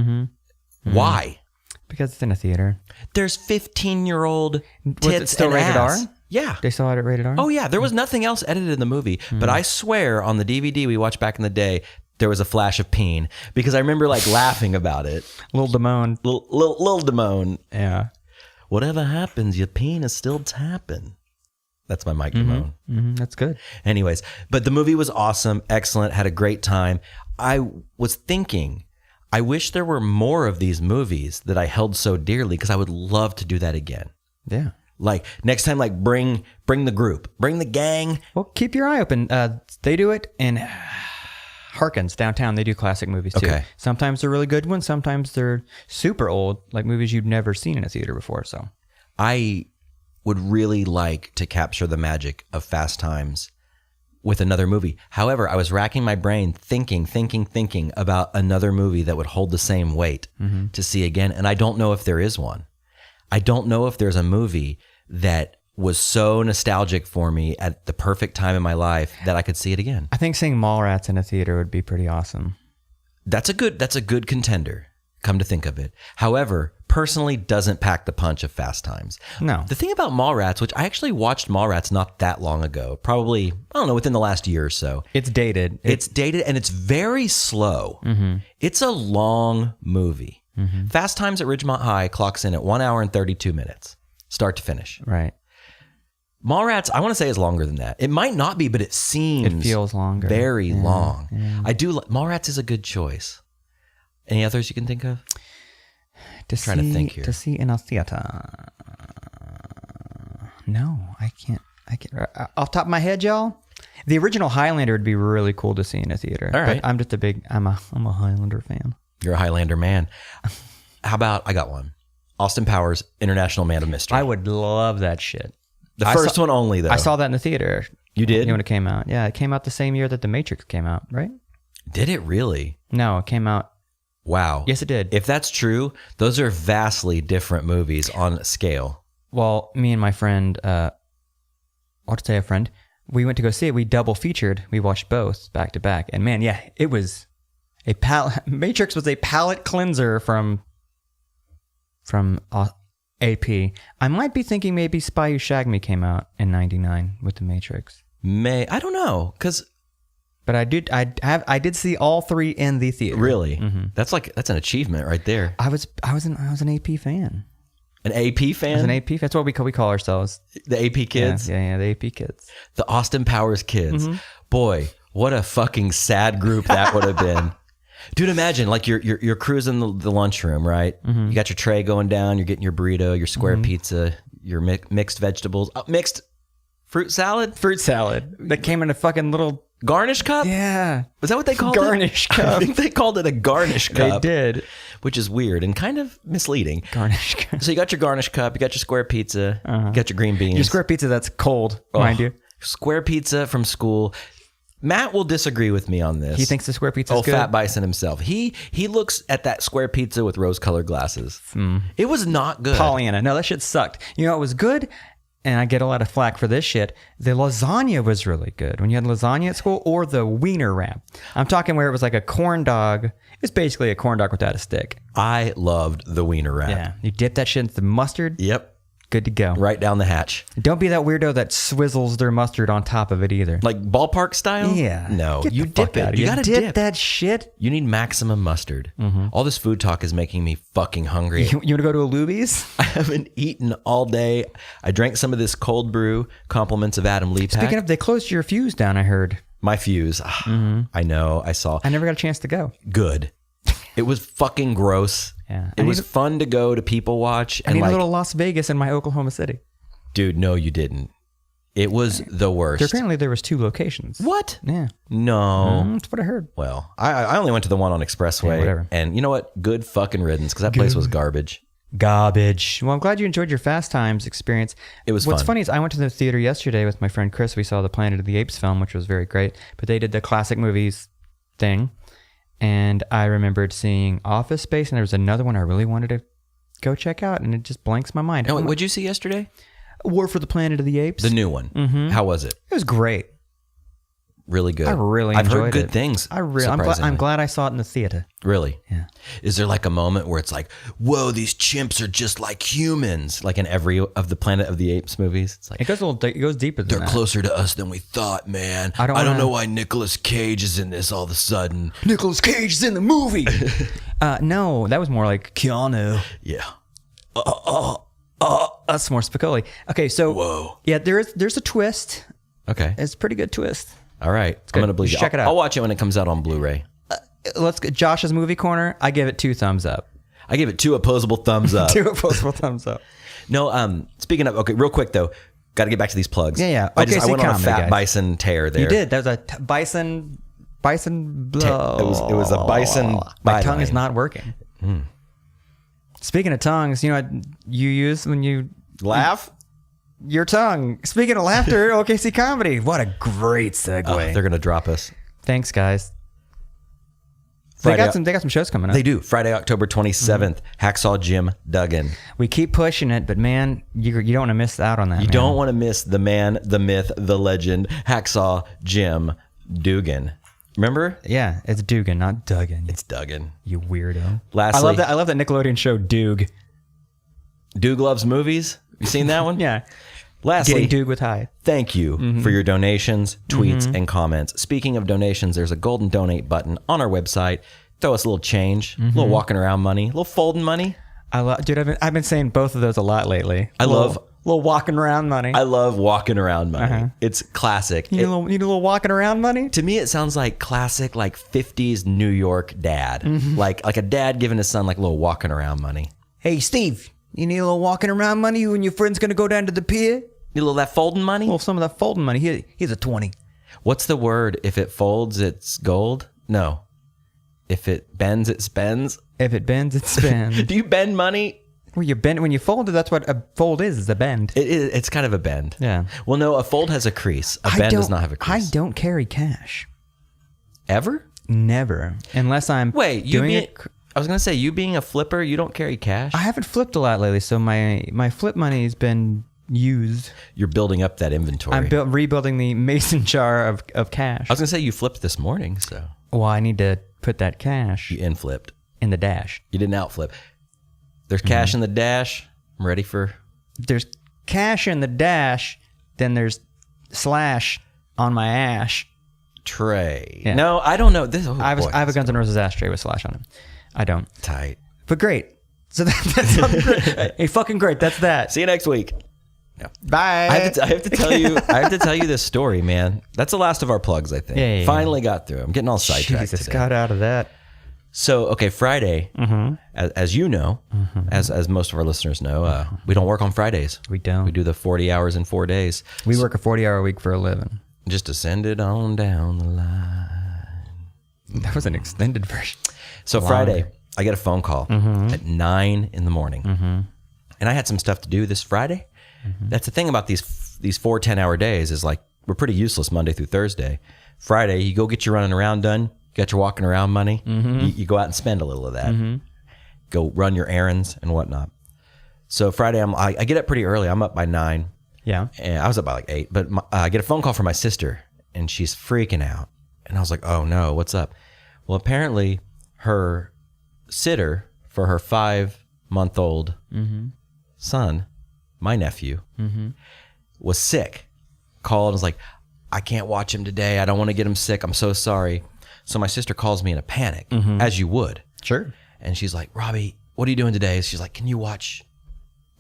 Why? Because it's in a theater. There's 15-year-old tits Was it still and rated ass. R? Yeah. They still had it rated R? Oh, yeah. There was nothing else edited in the movie. But I swear on the DVD we watched back in the day, there was a flash of peen. Because I remember like laughing about it. Lil Damone. Lil Damone. Yeah. Whatever happens, your peen is still tapping. That's my Mike Damone. That's good. Anyways, but the movie was awesome, excellent, had a great time. I was thinking, I wish there were more of these movies that I held so dearly because I would love to do that again. Yeah. Like next time, like bring the group, bring the gang. Well, keep your eye open. They do it in Harkins downtown. They do classic movies too. Okay. Sometimes they're really good ones. Sometimes they're super old, like movies you've never seen in a theater before. So would really like to capture the magic of Fast Times with another movie. However, I was racking my brain thinking about another movie that would hold the same weight to see again. And I don't know if there is one. I don't know if there's a movie that was so nostalgic for me at the perfect time in my life that I could see it again. I think seeing Mallrats in a theater would be pretty awesome. That's a good contender, come to think of it. However, personally doesn't pack the punch of Fast Times. No. The thing about Mallrats, which I actually watched Mallrats not that long ago, probably, I don't know, within the last year or so. It's dated. It's dated and it's very slow. It's a long movie. Fast Times at Ridgemont High clocks in at 1 hour and 32 minutes, start to finish. Right. Mallrats, I want to say is longer than that. It might not be, but it feels longer. Very long. Yeah. Mallrats is a good choice. Any others you can think of? To think here. To see in a theater. No, I can't. Off the top of my head, y'all, the original Highlander would be really cool to see in a theater. All right. But I'm a Highlander fan. You're a Highlander man. How about, I got one. Austin Powers, International Man of Mystery. I would love that shit. The first one only, though. I saw that in the theater. You did? When it came out. Yeah, it came out the same year that The Matrix came out, right? Did it really? No, it came out. Wow. Yes, it did. If that's true, those are vastly different movies on scale. Well, me and my friend, I'll say a friend, we went to go see it. We double featured. We watched both back to back. And man, yeah, it was Matrix was a palate cleanser from AP. I might be thinking maybe Spy Who Shagged Me came out in '99 with The Matrix. I don't know, but I did see all three in the theater. Really? That's an achievement right there. I was an AP fan. An AP fan? I was an AP. That's what we call ourselves. The AP kids? Yeah, the AP kids. The Austin Powers kids. Boy, what a fucking sad group that would have been. Dude, imagine like you're cruising the lunchroom, right? You got your tray going down, you're getting your burrito, your square pizza, your mixed vegetables, mixed fruit salad. Fruit salad that came in a fucking little garnish cup. Yeah, was that what they called garnish it? Cup. I think they called it a garnish cup. They did, which is weird and kind of misleading. Garnish cup. So you got your garnish cup, you got your square pizza, you got your green beans. Your square pizza that's cold, mind you. Square pizza from school. Matt will disagree with me on this. He thinks the square pizza is good. Fat Bison himself. He looks at that square pizza with rose-colored glasses. It was not good. Pollyanna. No, that shit sucked. You know, it was good, and I get a lot of flack for this shit. The lasagna was really good. When you had lasagna at school, or the wiener wrap. I'm talking where it was like a corn dog. It's basically a corn dog without a stick. I loved the wiener wrap. Yeah. You dip that shit into the mustard. Yep. Good to go. Right down the hatch. Don't be that weirdo that swizzles their mustard on top of it either. Like ballpark style? Yeah. No, you dip it. You gotta dip that shit. You need maximum mustard. All this food talk is making me fucking hungry. You want to go to a Luby's? I haven't eaten all day. I drank some of this cold brew, compliments of Adam Lee pack. Speaking of, they closed your Fuse down, I heard. My Fuse. I know. I saw. I never got a chance to go. Good. It was fucking gross. Yeah. It was fun to go to people watch. I need a little Las Vegas in my Oklahoma City. Dude, no, you didn't. It was the worst. Apparently there was 2 locations. What? Yeah. No. That's what I heard. Well, I only went to the one on Expressway. Yeah, whatever. And you know what? Good fucking riddance, because that place was garbage. Garbage. Well, I'm glad you enjoyed your Fast Times experience. It was fun. What's funny is I went to the theater yesterday with my friend Chris. We saw the Planet of the Apes film, which was very great. But they did the classic movies thing. And I remembered seeing Office Space, and there was another one I really wanted to go check out, and it just blanks my mind. Oh, what'd you see yesterday? War for the Planet of the Apes. The new one. How was it? It was great. Really good. I really enjoyed it. I've heard good things. I'm glad I saw it in the theater. Really? Yeah. Is there like a moment where it's like, whoa, these chimps are just like humans? Like in every of the Planet of the Apes movies? It's like, it goes deeper than that. They're closer to us than we thought, man. I don't know why Nicolas Cage is in this all of a sudden. Nicolas Cage is in the movie. No, that was more like Keanu. Yeah. That's more Spicoli. Okay, so whoa. Yeah, there's a twist. Okay. It's a pretty good twist. All right. I'm going to believe you. Check it out. I'll watch it when it comes out on Blu-ray. Let's get Josh's movie corner. I give it 2 thumbs up. I give it 2 opposable thumbs up. 2 opposable thumbs up. No, speaking of, okay, real quick though, got to get back to these plugs. Yeah. I went on a fat bison tear there. You did. That was a bison. It was a bison. My tongue is not working. Speaking of tongues, you know what you use when you laugh? your tongue. Speaking of laughter, OKC Comedy. What a great segue. Oh, they're going to drop us. Thanks, guys. They Friday- got some shows coming up. They do. Friday, October 27th, Hacksaw Jim Duggan. We keep pushing it, but man, you don't want to miss out on that. You don't want to miss the man, the myth, the legend, Hacksaw Jim Dugan. Remember? Yeah, it's Dugan, not Duggan. It's Duggan. You weirdo. Lastly, I love that Nickelodeon show Doog. Doug Loves Movies. You seen that one? Yeah. Lastly, Getting Doog with high. thank you for your donations, tweets, and comments. Speaking of donations, there's a golden donate button on our website. Throw us a little change, a little walking around money, a little folding money. Dude, I've been saying both of those a lot lately. I love little walking around money. I love walking around money. It's classic. You need a little walking around money? To me, it sounds like classic, like 50s New York dad. Like a dad giving his son like a little walking around money. Hey, Steve, you need a little walking around money? You and your friend's going to go down to the pier? Need a little of that folding money? Well, some of that folding money. Here's a 20. What's the word? If it folds, it's gold? No. If it bends, it spends? If it bends, it spends. Do you bend money? Well, you bend when you fold it. That's what a fold is a bend. It's kind of a bend. Yeah. Well, no, a fold has a crease. A bend does not have a crease. I don't carry cash. Ever? Never. Unless I'm doing it. I was going to say, you being a flipper, you don't carry cash? I haven't flipped a lot lately, so my flip money has been used. You're building up that inventory. I'm rebuilding the mason jar of cash. I was going to say, you flipped this morning, so. Well, I need to put that cash You in-flipped. in the dash. You didn't out-flip. There's cash in the dash. I'm ready for... There's cash in the dash, then there's slash on my ash. Tray. Yeah. No, I don't know. I have a Guns N' Roses ashtray with slash on it. I don't. Tight. But great. So that's great. Hey, fucking great. That's that. See you next week. No. Bye. I have to tell you. I have to tell you this story, man. That's the last of our plugs, I think. Yeah. Finally got through. I'm getting all sidetracked Jesus, today. got out of that. So, okay, Friday, as you know, as most of our listeners know, we don't work on Fridays. We don't. We do the 40 hours in 4 days. We work a 40-hour week for a living. Just to send it on down the line. That was an extended version. So Friday, I get a phone call at 9 in the morning. And I had some stuff to do this Friday. That's the thing about these 4 10-hour days is like we're pretty useless Monday through Thursday. Friday, you go get your running around done. You got your walking around money. You go out and spend a little of that. Go run your errands and whatnot. So Friday, I get up pretty early. I'm up by 9. Yeah. And I was up by like 8. But I get a phone call from my sister, and she's freaking out. And I was like, oh, no, what's up? Well, apparently her sitter for her 5-month-old son, my nephew, was sick. Called and was like, I can't watch him today. I don't want to get him sick. I'm so sorry. So my sister calls me in a panic, as you would. Sure. And she's like, Robby, what are you doing today? She's like, can you watch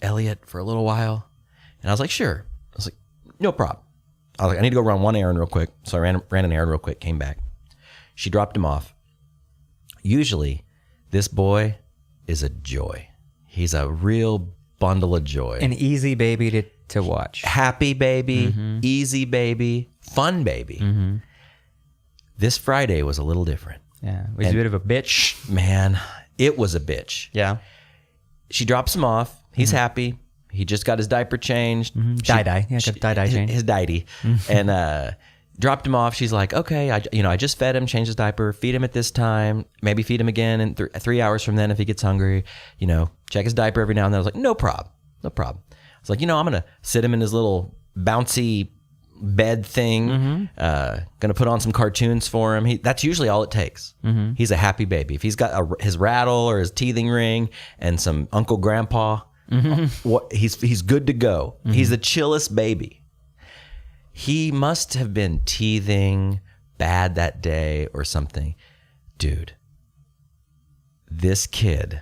Elliot for a little while? And I was like, sure. I was like, no problem. I was like, I need to go run one errand real quick. So I ran an errand real quick, came back. She dropped him off. Usually, this boy is a joy. He's a real bundle of joy. An easy baby to watch. Happy baby, easy baby, fun baby. This Friday was a little different. Yeah. Was he a bit of a bitch? Man, it was a bitch. Yeah. She drops him off. He's happy. He just got his diaper changed. Die-dye. Yeah, got die-dye change. His diety. And dropped him off. She's like, okay, I just fed him, changed his diaper, feed him at this time, maybe feed him again in 3 hours from then if he gets hungry, check his diaper every now and then. I was like, no problem. I was like, I'm going to sit him in his little bouncy bed thing, gonna put on some cartoons for him. That's usually all it takes. He's a happy baby. If he's got his rattle or his teething ring and some Uncle Grandpa, he's good to go. He's the chillest baby. He must have been teething bad that day or something. Dude, this kid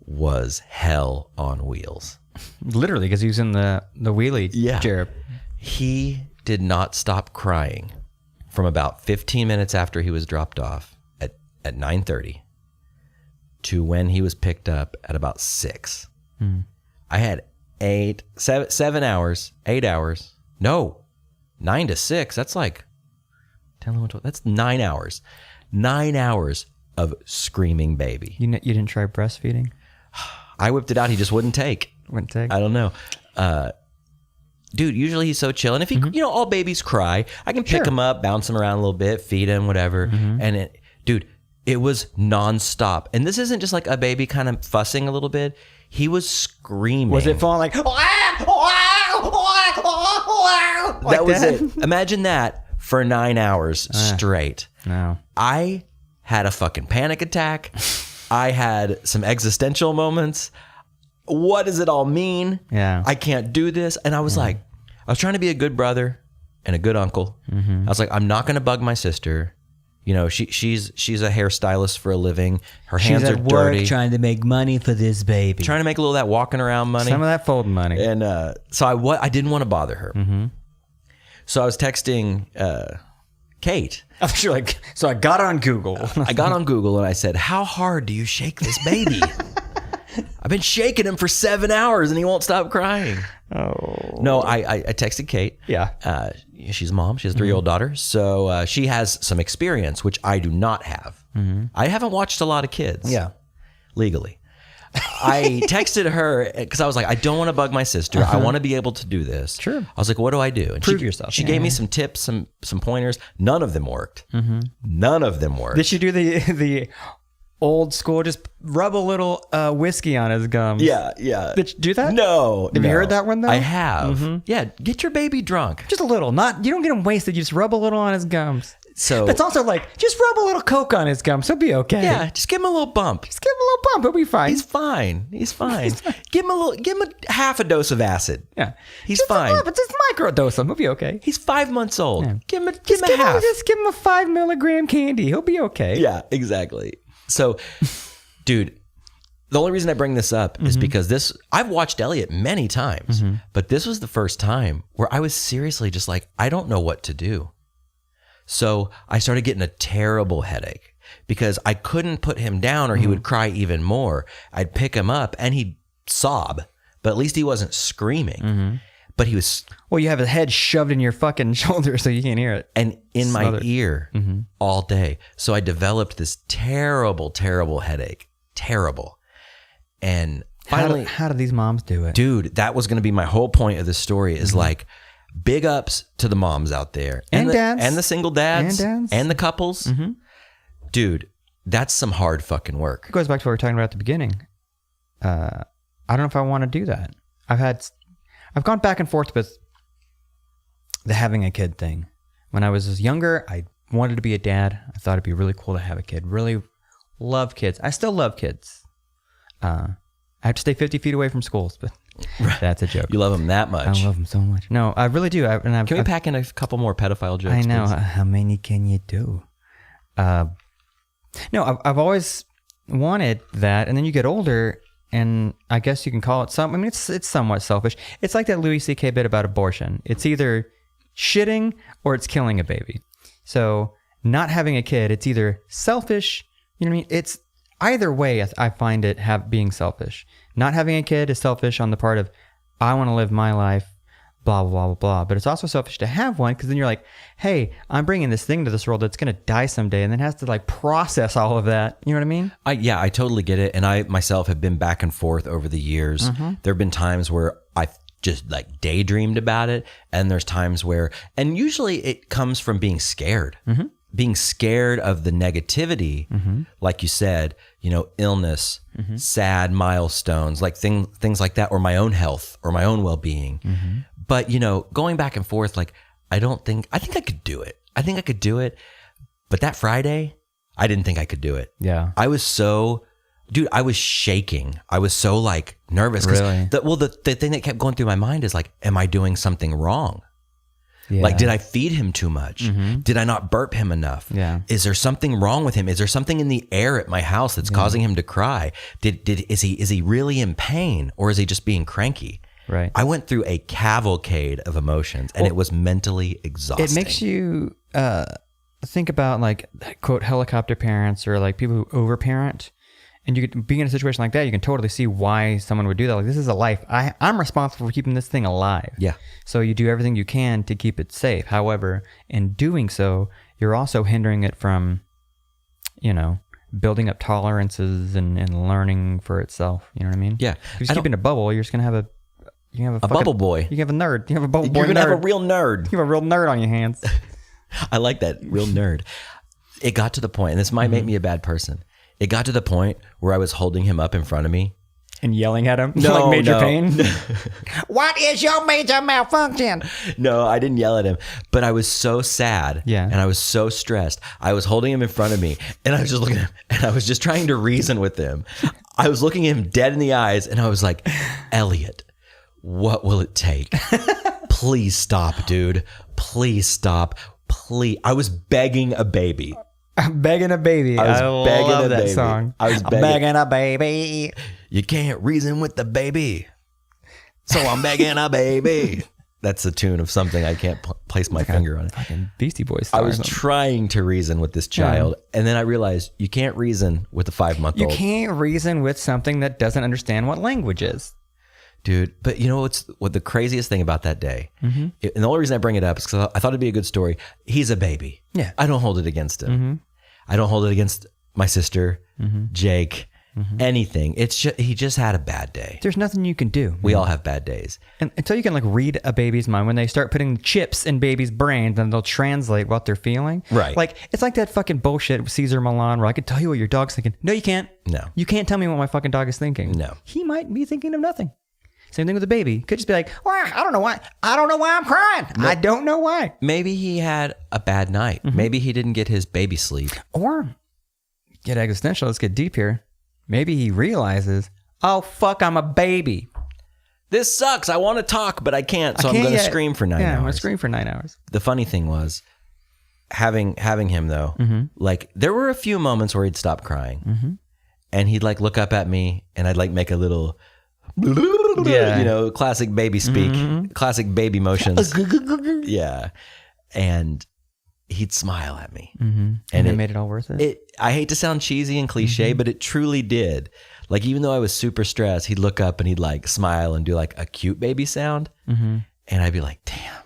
was hell on wheels. Literally, because he was in the wheelie chair. He did not stop crying from about 15 minutes after he was dropped off at 9:30 to when he was picked up at about 6. I had 7 hours, 8 hours. No, 9 to 6. That's like 10, 11, 12. That's 9 hours. 9 hours of screaming baby. You didn't try breastfeeding? I whipped it out. He just wouldn't take. Wouldn't take? I don't know. dude, usually he's so chill. And if he, all babies cry, I can pick him up, bounce him around a little bit, feed him, whatever. And it was nonstop. And this isn't just like a baby kind of fussing a little bit. He was screaming. Was it falling like that was it. Imagine that for 9 hours straight. No. I had a fucking panic attack. I had some existential moments. What does it all mean? Yeah. I can't do this. And I was like, I was trying to be a good brother and a good uncle. I was like, I'm not going to bug my sister. She's a hairstylist for a living. Her hands are dirty. Trying to make money for this baby. Trying to make a little of that walking around money. Some of that folding money. And so I didn't want to bother her. So I was texting Kate. I'm sure so I got on Google. I got on Google and I said, how hard do you shake this baby? I've been shaking him for 7 hours and he won't stop crying. Oh. No, I texted Kate. Yeah. She's a mom. She has a 3-year-old daughter. So she has some experience, which I do not have. I haven't watched a lot of kids. Yeah. Legally. I texted her because I was like, I don't want to bug my sister. I want to be able to do this. Sure. I was like, what do I do? And Prove yourself. She gave me some tips, some pointers. None of them worked. None of them worked. Did she do the old school, just rub a little whiskey on his gums? Yeah. Did you do that? No. Have you heard that one though? I have. Yeah. Get your baby drunk. Just a little. You don't get him wasted. You just rub a little on his gums. So that's also just rub a little Coke on his gums. He'll be okay. Yeah. Just give him a little bump. Just give him a little bump. He'll be fine. He's fine. Give him a half a dose of acid. Yeah. He's just fine. Just microdose him. He'll be okay. He's 5 months old. Yeah. Give him a half. Just give him a 5 milligram candy. He'll be okay. Yeah, exactly. So, dude, the only reason I bring this up is because I've watched Elliot many times, but this was the first time where I was seriously just like, I don't know what to do. So I started getting a terrible headache because I couldn't put him down or he would cry even more. I'd pick him up and he'd sob, but at least he wasn't screaming. But he was... Well, you have his head shoved in your fucking shoulder so you can't hear it. And in my ear all day. So I developed this terrible, terrible headache. Terrible. And finally... How do these moms do it? Dude, that was going to be my whole point of this story is big ups to the moms out there. And dads. And the single dads. And dads. And the couples. Dude, that's some hard fucking work. It goes back to what we were talking about at the beginning. I don't know if I want to do that. I've gone back and forth with the having a kid thing. When I was younger, I wanted to be a dad. I thought it'd be really cool to have a kid. Really love kids. I still love kids. I have to stay 50 feet away from schools, but that's a joke. You love them that much. I love them so much. No, I really do. Can we pack in a couple more pedophile jokes? I know. Please? How many can you do? No, I've always wanted that. And then you get older, and I guess you can call it it's somewhat selfish. It's like that Louis C.K. bit about abortion. It's either shitting or it's killing a baby. So not having a kid, it's either selfish, you know what I mean? It's either way, I find it being selfish. Not having a kid is selfish on the part of, I want to live my life, blah, blah, blah, blah, blah. But it's also selfish to have one because then you're like, hey, I'm bringing this thing to this world that's going to die someday, and then has to process all of that. You know what I mean? I totally get it. And I myself have been back and forth over the years. There have been times where I've just daydreamed about it. And there's times where, and usually it comes from being scared. Being scared of the negativity, like you said, illness, sad milestones, things like that, or my own health or my own well-being. But, going back and forth, I think I could do it. I think I could do it. But that Friday, I didn't think I could do it. Yeah. I was so, dude, I was shaking. I was so nervous. Really? The thing that kept going through my mind is am I doing something wrong? Yeah. Did I feed him too much? Did I not burp him enough? Yeah. Is there something wrong with him? Is there something in the air at my house that's causing him to cry? Is he really in pain, or is he just being cranky? Right. I went through a cavalcade of emotions, and it was mentally exhausting. It makes you think about quote helicopter parents or people who overparent. And you could be in a situation like that, you can totally see why someone would do that. This is a life. I'm responsible for keeping this thing alive. Yeah. So you do everything you can to keep it safe. However, in doing so, you're also hindering it from, building up tolerances and learning for itself. You know what I mean? Yeah. If you just keep it in a bubble, you're just going to have You have a bubble boy. You have a nerd. You have a bubble boy. You're gonna nerd. have a real nerd. You have a real nerd on your hands. I like that, real nerd. It got to the point, and this might make me a bad person. It got to the point where I was holding him up in front of me. And yelling at him? No, like major no. pain? What is your major malfunction? No, I didn't yell at him, but I was so sad. Yeah. And I was so stressed. I was holding him in front of me, and I was just looking at him, and I was just trying to reason with him. I was looking him dead in the eyes, and I was like, Elliot, what will it take? Please stop, dude. Please stop. Please. I was begging a baby. I'm begging a baby. I love that song. I was I'm begging a baby. You can't reason with the baby, so I'm begging a baby. That's the tune of something I can't place my finger on it. Fucking Beastie Boys. I was trying to reason with this child, and then I realized you can't reason with a 5-month-old. You can't reason with something that doesn't understand what language is. Dude, but you know what the craziest thing about that day, and the only reason I bring it up is because I thought it'd be a good story. He's a baby. Yeah. I don't hold it against him. I don't hold it against my sister, Jake, anything. It's just, he just had a bad day. There's nothing you can do. We all have bad days. And until you can like read a baby's mind, when they start putting chips in babies' brains, then they'll translate what they're feeling. Right. Like it's like that fucking bullshit with Cesar Millan where I could tell you what your dog's thinking. No, you can't. No. You can't tell me what my fucking dog is thinking. No. He might be thinking of nothing. Same thing with a baby. Could just be like, well, I don't know why. I don't know why I'm crying. No. I don't know why. Maybe he had a bad night. Maybe he didn't get his baby sleep. Or get existential. Let's get deep here. Maybe he realizes, oh, fuck, I'm a baby. This sucks. I want to talk, but I can't. So I'm going to scream for 9 hours. Yeah, I'm going to scream for 9 hours. The funny thing was having him though, like there were a few moments where he'd stop crying and he'd like look up at me and I'd like make a little, you know, classic baby speak, classic baby motions. Yeah. And he'd smile at me. And it made it all worth it? I hate to sound cheesy and cliche, but it truly did. Like, even though I was super stressed, he'd look up and he'd like smile and do like a cute baby sound. And I'd be like, damn.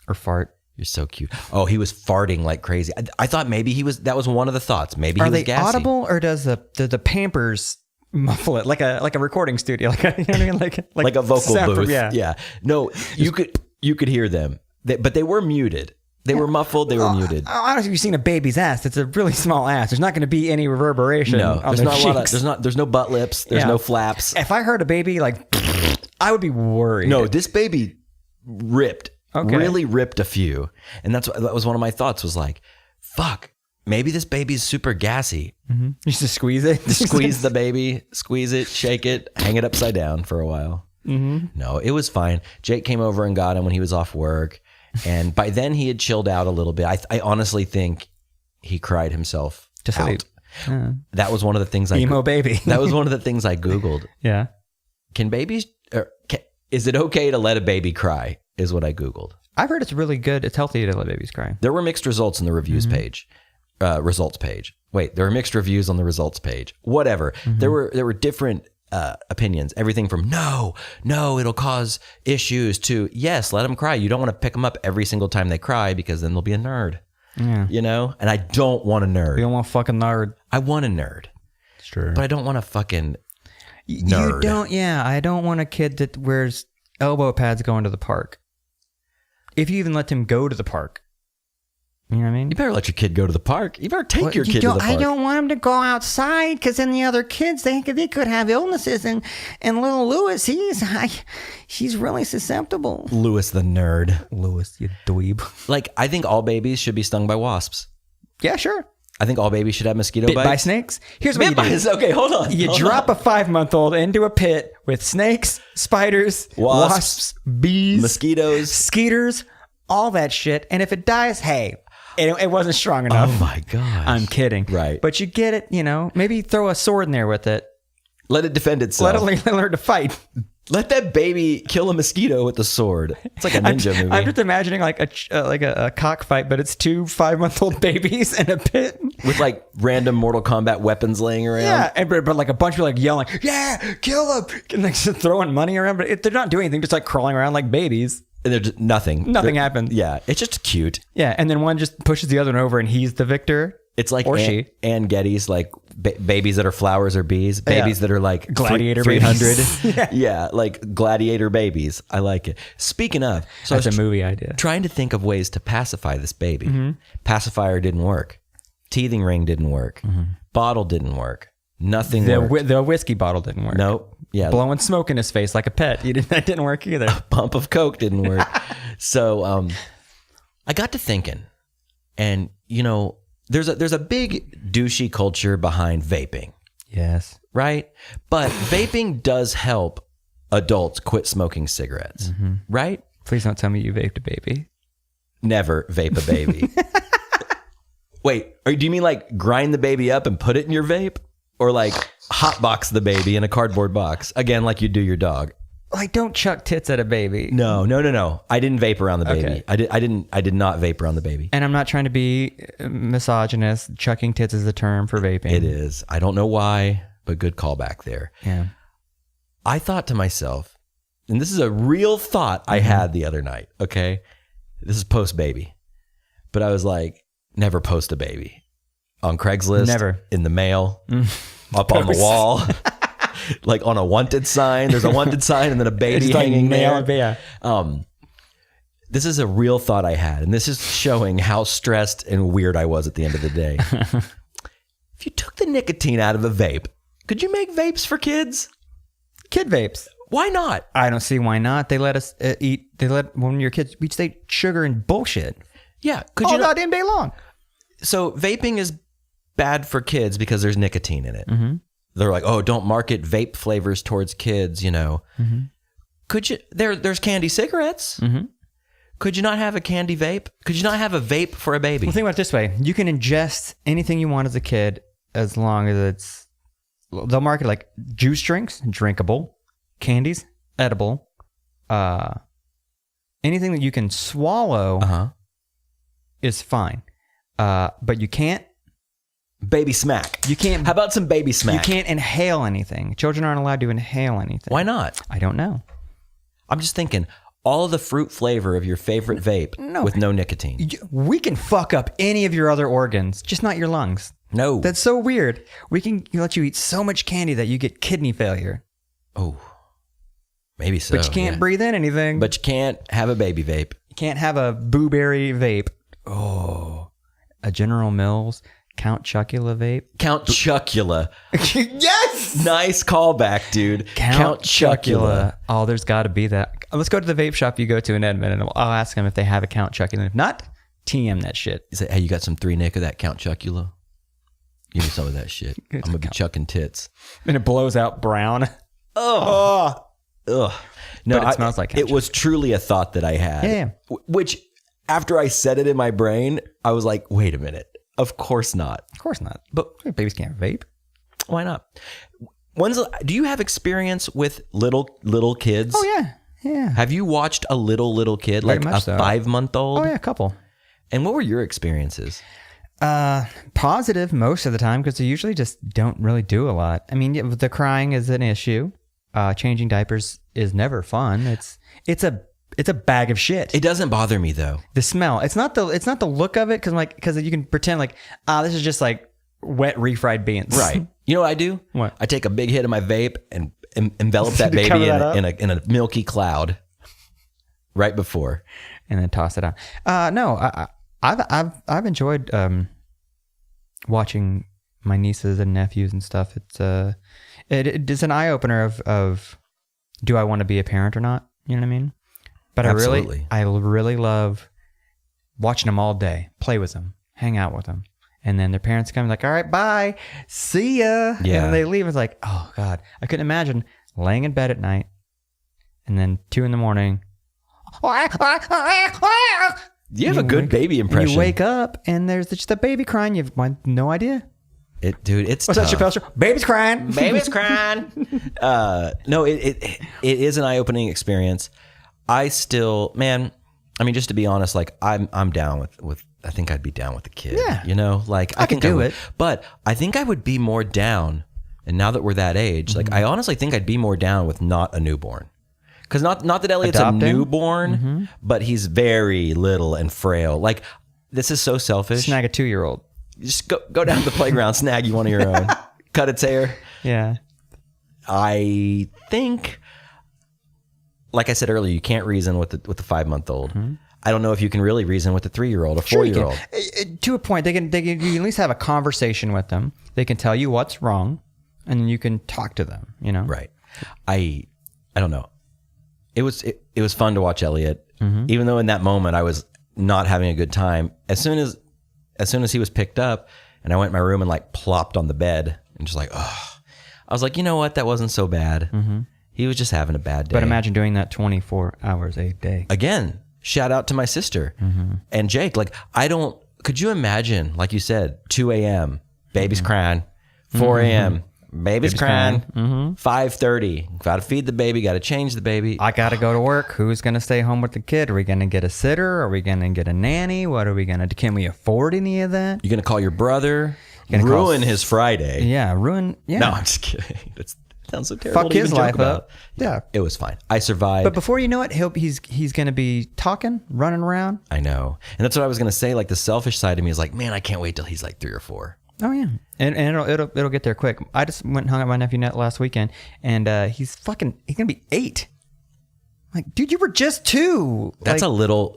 Or fart. You're so cute. Oh, he was farting like crazy. I thought maybe that was one of the thoughts. Maybe he was gassy. Are they audible or does the Pampers muffle it like a recording studio? Like a, you know what I mean? Like a vocal booth. Yeah. No, you could hear them, but they were muted. They were muffled. They were muted. Honestly, if you've seen a baby's ass, it's a really small ass. There's not going to be any reverberation. No, on there's their not cheeks. a lot of. There's no butt lips. There's no flaps. If I heard a baby like, I would be worried. No, this baby ripped. Okay. Really ripped a few, and that was one of my thoughts. Was like, fuck. Maybe this baby's super gassy. You just squeeze it. Squeeze the baby. Squeeze it. Shake it. Hang it upside down for a while. No, it was fine. Jake came over and got him when he was off work. And by then he had chilled out a little bit. I honestly think he cried himself to sleep. That was one of the things Emo baby. That was one of the things I Googled. Yeah. Can babies, is it okay to let a baby cry? Is what I Googled. I've heard it's really good. It's healthy to let babies cry. There were mixed results in the reviews page, results page. Wait, there were mixed reviews on the results page. Whatever. There were different opinions. Everything from no, it'll cause issues to yes, let them cry. You don't want to pick them up every single time they cry because then they'll be a nerd. Yeah. You know? And I don't want a nerd. You don't want a fucking nerd. I want a nerd. Sure. But I don't want a fucking nerd. You don't, yeah. I don't want a kid that wears elbow pads going to the park. If you even let him go to the park. You know what I mean? You better let your kid go to the park. You better take your kid to the park. I don't want him to go outside because then the other kids, they could have illnesses. And little Lewis, he's really susceptible. Lewis the nerd. Lewis, you dweeb. Like, I think all babies should be stung by wasps. Yeah, sure. I think all babies should have mosquito bites. Bit by snakes? Here's what you do. Okay, hold on. You drop a 5-month-old into a pit with snakes, spiders, wasps, bees, mosquitoes, skeeters, all that shit. And if it dies, hey, it wasn't strong enough. Oh my God. I'm kidding. Right. But you get it, you know, maybe throw a sword in there with it. Let it defend itself. Let it learn to fight. Let that baby kill a mosquito with a sword. It's like a ninja movie. I'm just imagining like a cockfight, but it's 2 5-month-old babies in a pit with like random Mortal Kombat weapons laying around. Yeah, and but like a bunch of people like yelling, "Yeah, kill them!" And like throwing money around, but they're not doing anything, just like crawling around like babies. And they're just nothing. Nothing happens. Yeah, it's just cute. Yeah, and then one just pushes the other one over, and he's the victor. It's like or she. Ann Getty's like babies that are flowers or bees, babies that are like Gladiator 300. Yeah, like gladiator babies. I like it. Speaking of, so That's I was a movie idea. trying to think of ways to pacify this baby. Pacifier didn't work. Teething ring didn't work. Bottle didn't work. Nothing worked. The whiskey bottle didn't work. Nope. Yeah. Blowing smoke in his face like a pet. That didn't work either. Pump of Coke didn't work. So I got to thinking, and there's a big douchey culture behind vaping, Yes. right? But vaping does help adults quit smoking cigarettes, right? Please don't tell me you vaped a baby. Never vape a baby. Wait, do you mean like grind the baby up and put it in your vape? Or like hotbox the baby in a cardboard box? Again, like you do your dog. Like, don't chuck tits at a baby. No. I didn't vape around the baby. Okay. I did not vape around the baby. And I'm not trying to be misogynist. Chucking tits is the term for vaping. It is. I don't know why, but good callback there. Yeah. I thought to myself, and this is a real thought I had the other night, okay? This is post-baby. But I was like, never post a baby. On Craigslist. Never. In the mail. Up on the wall. Like on a wanted sign. There's a wanted sign and then a baby hanging there. This is a real thought I had. And this is showing how stressed and weird I was at the end of the day. If you took the nicotine out of a vape, could you make vapes for kids? Kid vapes. Why not? I don't see why not. They let us eat. When you're kids, we just ate sugar and bullshit. Yeah. All goddamn day long. So vaping is bad for kids because there's nicotine in it. They're like, oh, don't market vape flavors towards kids, Could you, there's candy cigarettes. Could you not have a candy vape? Could you not have a vape for a baby? Well, think about it this way. You can ingest anything you want as a kid as long as they'll market like juice drinks, drinkable, candies, edible, anything that you can swallow is fine. But you can't. Baby smack. You can't. How about some baby smack? You can't inhale anything. Children aren't allowed to inhale anything. Why not? I don't know. I'm just thinking, all of the fruit flavor of your favorite vape with no nicotine. We can fuck up any of your other organs, just not your lungs. No. That's so weird. We can let you eat so much candy that you get kidney failure. Oh, maybe so. But you can't breathe in anything. But you can't have a baby vape. You can't have a blueberry vape. Oh, a General Mills Count Chocula vape. Count Chocula. Yes! Nice callback, dude. Count Chocula. Oh, there's got to be that. Let's go to the vape shop you go to in Edmond, and I'll ask them if they have a Count Chocula. If not, TM that shit. He said, hey, you got some 3 Nick of that Count Chocula? Give me some of that shit. I'm going to be chucking tits. And it blows out brown. Oh. Ugh. No, but it smells like Count It was truly a thought that I had. Yeah. Which, after I said it in my brain, I was like, wait a minute. Of course not. Of course not. But babies can't vape. Why not? Do you have experience with little kids? Oh, yeah. Yeah. Have you watched a little kid, Very like a much so. 5-month-old? Oh, yeah, a couple. And what were your experiences? Positive most of the time because they usually just don't really do a lot. I mean, the crying is an issue. Changing diapers is never fun. It's a bag of shit. It doesn't bother me though. The smell. It's not the look of it because you can pretend like this is just like wet refried beans. Right. You know what I do? What? I take a big hit of my vape and envelop that baby in a milky cloud right before, and then toss it out. No, I've enjoyed watching my nieces and nephews and stuff. It's an eye opener of do I want to be a parent or not? You know what I mean? But Absolutely. I really love watching them all day, play with them, hang out with them. And then their parents come like, all right, bye, see ya. Yeah. And then they leave. It's like, oh God, I couldn't imagine laying in bed at night and then 2 a.m. You have a good baby impression. You wake up and there's just a baby crying. You've no idea. It's What's tough. that, Chappelle Show? Baby's crying. Baby's crying. No, it is an eye-opening experience. I still, man, I mean, just to be honest, like I'm down with I think I'd be down with the kid. Yeah. You know, like I could do it. But I think I would be more down. And now that we're that age, like I honestly think I'd be more down with not a newborn. Because not that Elliot's Adopting? a newborn, but he's very little and frail. Like, this is so selfish. Snag a 2-year-old. Just go down to the playground, snag you one of your own. cut its hair. Yeah. I think, like I said earlier, you can't reason with the 5-month-old. I don't know if you can really reason with a 3-year-old, a 4-year-old. To a point, you can at least have a conversation with them. They can tell you what's wrong, and then you can talk to them. You know, Right. I don't know. It was fun to watch Elliot, even though in that moment I was not having a good time. As soon as he was picked up, and I went in my room and like plopped on the bed and just like, oh, I was like, you know what? That wasn't so bad. He was just having a bad day. But imagine doing that 24 hours a day. Again, shout out to my sister and Jake. Like, could you imagine, like you said, 2 a.m., baby's crying, 4 a.m., baby's crying, 5:30, got to feed the baby, got to change the baby. I got to go to work. Who's going to stay home with the kid? Are we going to get a sitter? Are we going to get a nanny? What are we going to do? Can we afford any of that? You're going to call your brother, ruin his Friday. Yeah, ruin. Yeah. No, I'm just kidding. That sounds so terrible. Fuck to his even joke life about. up. Yeah. It was fine. I survived. But before you know it, he's going to be talking, running around. I know. And that's what I was going to say. Like, the selfish side of me is like, man, I can't wait till he's like 3 or 4. Oh yeah, and it'll get there quick. I just went and hung out with my nephew last weekend, and he's gonna be 8. Like, dude, you were just 2. That's a little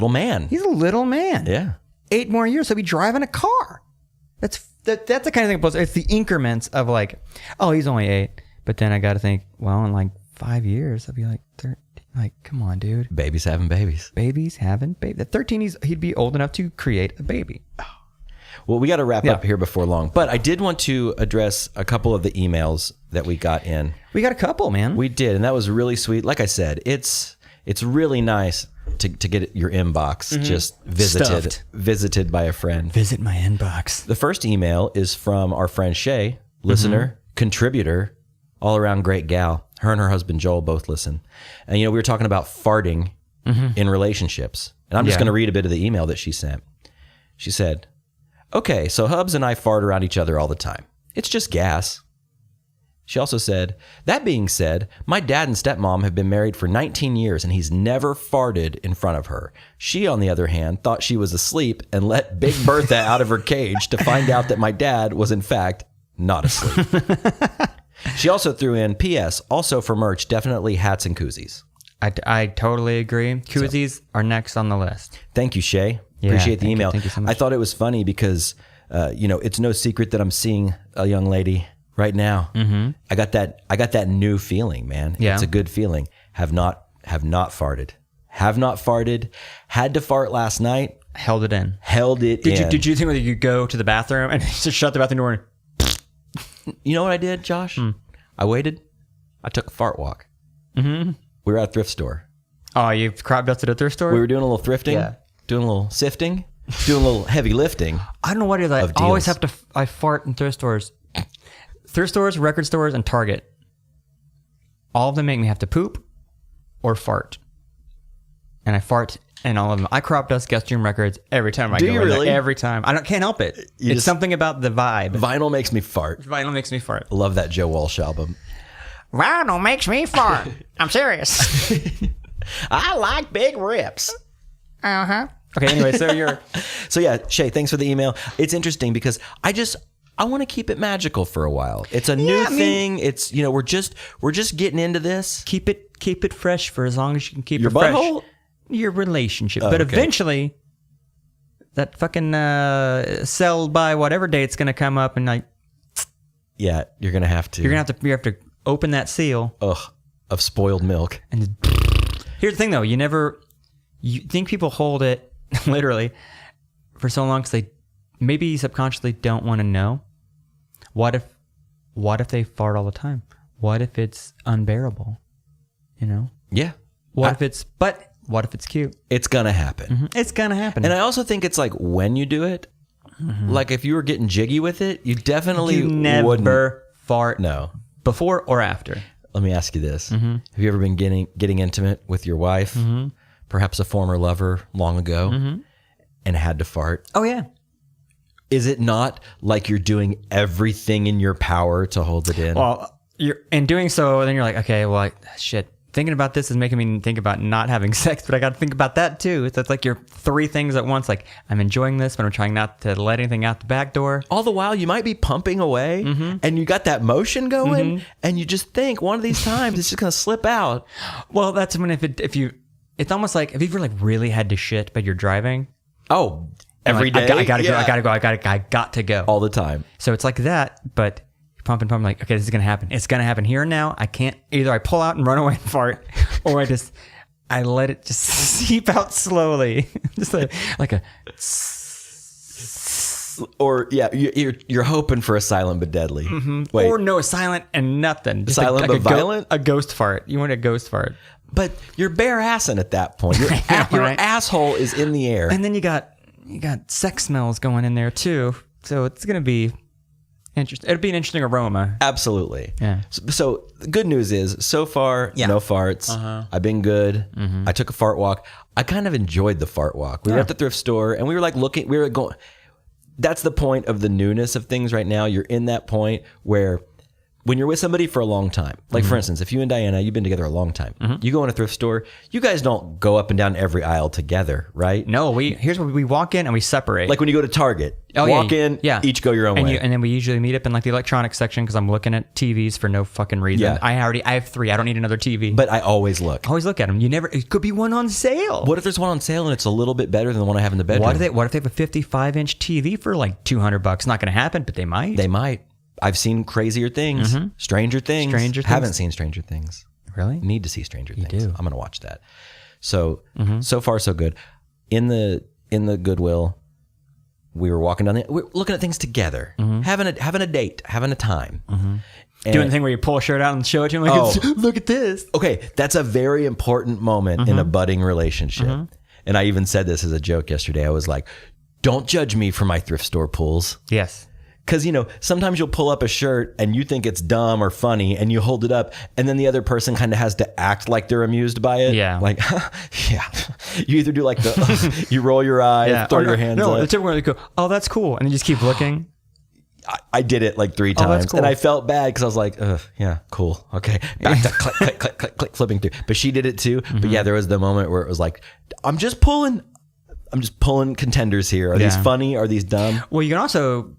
man. He's a little man. Yeah. 8 more years, he'll be driving a car. That's the kind of thing. It's the increments of like, oh, he's only 8, but then I got to think, well, in like 5 years, I'll be like 13. Like, come on, dude. Babies having babies. Babies having babies. At 13, he'd be old enough to create a baby. Well, we got to wrap up here before long, but I did want to address a couple of the emails that we got in. We got a couple, man. We did, and that was really sweet. Like I said, it's really nice to get your inbox just visited by a friend. Visit my inbox. The first email is from our friend Shay, listener, contributor, all around great gal. Her and her husband Joel both listen. And we were talking about farting in relationships. And I'm just going to read a bit of the email that she sent. She said, "Okay, so Hubs and I fart around each other all the time. It's just gas." She also said, "That being said, my dad and stepmom have been married for 19 years and he's never farted in front of her. She, on the other hand, thought she was asleep and let Big Bertha out of her cage to find out that my dad was in fact not asleep." She also threw in, "P.S. Also for merch, definitely hats and koozies." I totally agree. Koozies are next on the list. Thank you, Shay. Yeah, Appreciate the thank you. email. Thank you so much. I thought it was funny because, it's no secret that I'm seeing a young lady right now. I got that new feeling, man. Yeah. It's a good feeling. Have not farted. Had to fart last night. Held it in. Did you think that you could go to the bathroom and just shut the bathroom door and... You know what I did, Josh? I waited. I took a fart walk. We were at a thrift store. Oh, you crop dusted a thrift store? We were doing a little thrifting. Yeah. Doing a little sifting. Doing a little heavy lifting. I don't know what it is. I Of always deals. have to... I fart in thrift stores. Thrift stores, record stores, and Target. All of them make me have to poop or fart. And I fart in all of them. I crop dust guest room records every time I Do go you in really? there. Every time. Can't help it. It's just- something about the vibe. Vinyl makes me fart. Vinyl makes me fart. I love that Joe Walsh album. Vinyl makes me fart. I'm serious. I like big rips. Uh-huh. Okay, anyway, so you're... So yeah, Shay, thanks for the email. It's interesting because I want to keep it magical for a while. It's a new thing. It's we're just getting into this. Keep it fresh for as long as you can keep Your it fresh. butthole? Your relationship. Oh, but okay. eventually, that fucking sell by whatever date's going to come up and like... Yeah, you're gonna have to. You have to open that seal. Of spoiled milk. And here's the thing, though. You think people hold it literally for so long because they maybe subconsciously don't want to know. What if they fart all the time? What if it's unbearable? Yeah. What if it's cute? It's gonna happen. It's gonna happen. And I also think it's like when you do it, like if you were getting jiggy with it, you definitely you never wouldn't. fart No. before or after. Let me ask you this. Have you ever been getting intimate with your wife, perhaps a former lover long ago, and had to fart? Oh yeah. Is it not like you're doing everything in your power to hold it in? Well, you're in doing so, then you're like, okay, well, shit. thinking about this is making me think about not having sex, but I got to think about that too. So it's like you're 3 things at once. Like, I'm enjoying this, but I'm trying not to let anything out the back door. All the while, you might be pumping away, and you got that motion going, and you just think one of these times it's just going to slip out. Well, that's when it's almost like, have you ever like really had to shit, but you're driving? Oh, every day. I got to go. All the time. So it's like that, but you're pumping, like, okay, this is going to happen. It's going to happen here and now. I can't, either I pull out and run away and fart, or I let it just seep out slowly. Just like a... Or, yeah, you're hoping for a silent but deadly. Wait. Or no, silent and nothing. Just silent but violent? A ghost fart. You want a ghost fart. But you're bare assing at that point. Your asshole is in the air. And then you got sex smells going in there too. So it's going to be interesting. It'll be an interesting aroma. Absolutely. Yeah. So the good news is, so far, no farts. I've been good. I took a fart walk. I kind of enjoyed the fart walk. We were at the thrift store and we were like looking, we were going, that's the point of the newness of things right now. You're in that point where when you're with somebody for a long time, like for instance, if you and Diana, you've been together a long time, you go in a thrift store, you guys don't go up and down every aisle together, right? No, here's where we walk in and we separate. Like when you go to Target, walk in, each go your own way. And then we usually meet up in like the electronics section because I'm looking at TVs for no fucking reason. Yeah. I have 3. I don't need another TV. But I always look. Always look at them. It could be one on sale. What if there's one on sale and it's a little bit better than the one I have in the bedroom? What if they have a 55-inch TV for like $200? Not going to happen, but they might. They might. I've seen crazier things. Stranger Things. Haven't seen Stranger Things. Really? Need to see Stranger Things. Do. I'm going to watch that. So, so far so good. In the Goodwill, we were walking down we're looking at things together, having a date, having a time. Doing the thing where you pull a shirt out and show it to him, like, look at this. Okay, that's a very important moment in a budding relationship. And I even said this as a joke yesterday. I was like, don't judge me for my thrift store pulls. Yes. Because, sometimes you'll pull up a shirt and you think it's dumb or funny and you hold it up and then the other person kind of has to act like they're amused by it. Yeah. Like, yeah. You either do like you roll your eyes, throw your hands up. No, the tip where they go, oh, that's cool. And then you just keep looking. I did it like 3 times cool. and I felt bad because I was like, yeah, cool. Okay. Back to click, flipping through. But she did it too. But yeah, there was the moment where it was like, I'm just pulling contenders here. Are these funny? Are these dumb? Well, you can also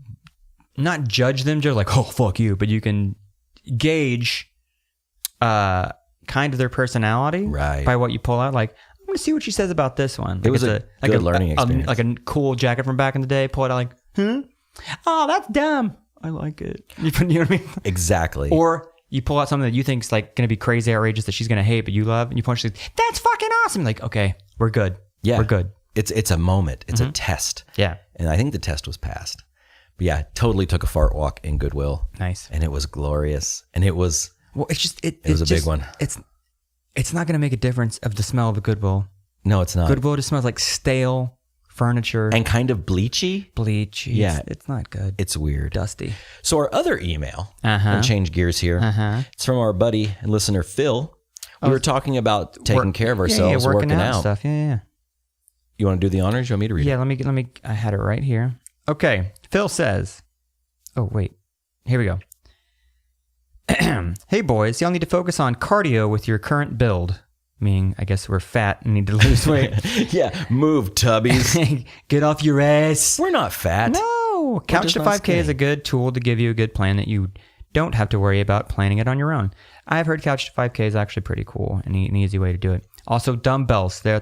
not judge them, just like, oh, fuck you, but you can gauge kind of their personality by what you pull out. Like, I'm going to see what she says about this one. Like, it was a good learning experience. Like a cool jacket from back in the day, pull it out like, oh, that's dumb. I like it. You know what I mean? Exactly. Or you pull out something that you think is like going to be crazy outrageous that she's going to hate, but you love, and you punch it, that's fucking awesome. Like, okay, we're good. Yeah. We're good. It's a moment. It's a test. Yeah. And I think the test was passed. But yeah, totally took a fart walk in Goodwill. Nice. And it was glorious. And it was... Well, it's just... It was a big one. It's not going to make a difference of the smell of a Goodwill. No, it's not. Goodwill just smells like stale furniture. And kind of bleachy. Yeah. It's not good. It's weird. Dusty. So our other email, and change gears here, it's from our buddy and listener, Phil. We were talking about taking care of ourselves, working out. Stuff. Yeah. You want to do the honors? You want me to read it? Yeah, let me. I had it right here. Okay. Phil says, oh, wait. Here we go. Hey, boys. Y'all need to focus on cardio with your current build. Meaning, I guess we're fat and need to lose weight. Yeah. Move, tubbies. Get off your ass. We're not fat. No. Couch to 5K is a good tool to give you a good plan that you don't have to worry about planning it on your own. I've heard Couch to 5K is actually pretty cool and an easy way to do it. Also, dumbbells. There are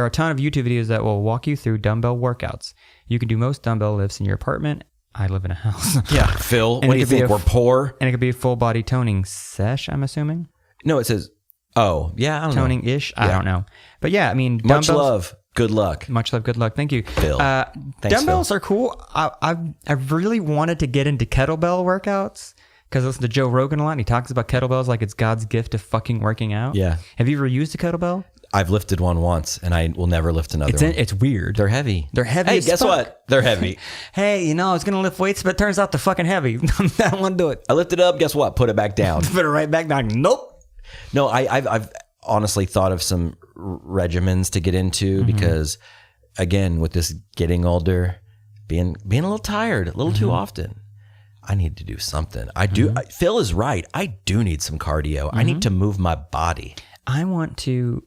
a ton of YouTube videos that will walk you through dumbbell workouts. You can do most dumbbell lifts in your apartment. I live in a house. Yeah, Phil, what do you think? We're poor? And it could be a full body toning sesh, I'm assuming. No, it says, oh, yeah, I don't know. Toning-ish? Yeah. I don't know. But yeah, I mean, much love. Good luck. Much love. Good luck. Thank you. Phil. Dumbbells are cool. I really wanted to get into kettlebell workouts because I listen to Joe Rogan a lot and he talks about kettlebells like it's God's gift to fucking working out. Yeah. Have you ever used a kettlebell? I've lifted one once, and I will never lift another one. It's weird. They're heavy. Hey, guess what? They're heavy. Hey, I was going to lift weights, but it turns out they're fucking heavy. I don't want to do it. I lifted it up. Guess what? Put it back down. Put it right back down. Nope. No, I've honestly thought of some regimens to get into because, again, with this getting older, being a little tired, a little too often. I need to do something. I do. Phil is right. I do need some cardio. I need to move my body. I want to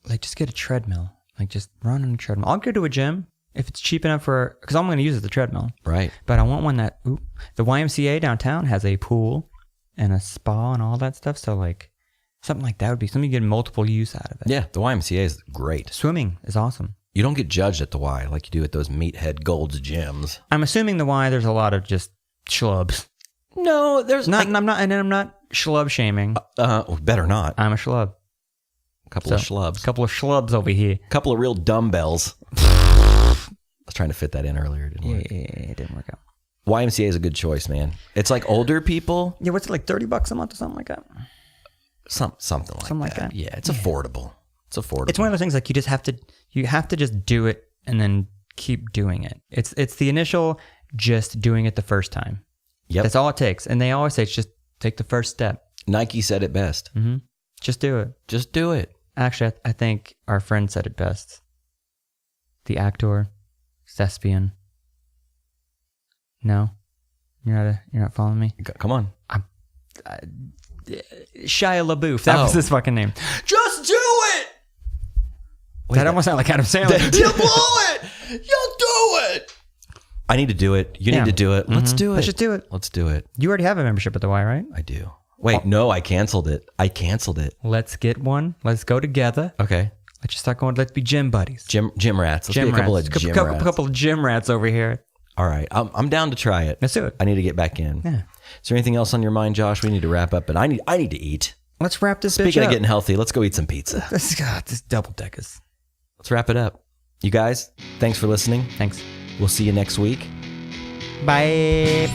like just get a treadmill, like just run on a treadmill. I'll go to a gym if it's cheap enough because I'm going to use it as a treadmill. Right. But I want one that, the YMCA downtown has a pool and a spa and all that stuff. So like something like that would be something you get multiple use out of it. Yeah. The YMCA is great. Swimming is awesome. You don't get judged at the Y like you do at those meathead Gold's gyms. I'm assuming the Y, there's a lot of just schlubs. No, there's not. I'm not schlub shaming. Better not. I'm a schlub. A couple of schlubs. A couple of schlubs over here. A couple of real dumbbells. I was trying to fit that in earlier. It didn't work. Yeah, it didn't work out. YMCA is a good choice, man. It's like older people. Yeah, what's it like $30 a month or something like that? Something like that. Yeah, it's affordable. It's affordable. It's one of those things like you have to just do it and then keep doing it. It's the initial just doing it the first time. Yep. That's all it takes. And they always say it's just take the first step. Nike said it best. Mm-hmm. Just do it. Just do it. Actually, I think our friend said it best. The actor, thespian. No, you're not following me. Come on. Shia LaBeouf. That was his fucking name. Just do it. That almost sounded like Adam Sandler. You blow it. You'll do it. I need to do it. You need to do it. Let's do it. Let's just do it. Let's do it. You already have a membership at the Y, right? I do. Wait, no, I canceled it. Let's get one. Let's go together. Okay. Let's just start going. Let's be gym buddies. Gym rats. Let's be a couple of gym rats. Couple of gym rats over here. All right. I'm down to try it. Let's do it. I need to get back in. Yeah. Is there anything else on your mind, Josh? We need to wrap up, but I need to eat. Let's wrap this bitch Speaking up. of getting healthy, let's go eat some pizza. This double deckers. Let's wrap it up. You guys, thanks for listening. Thanks. We'll see you next week. Bye.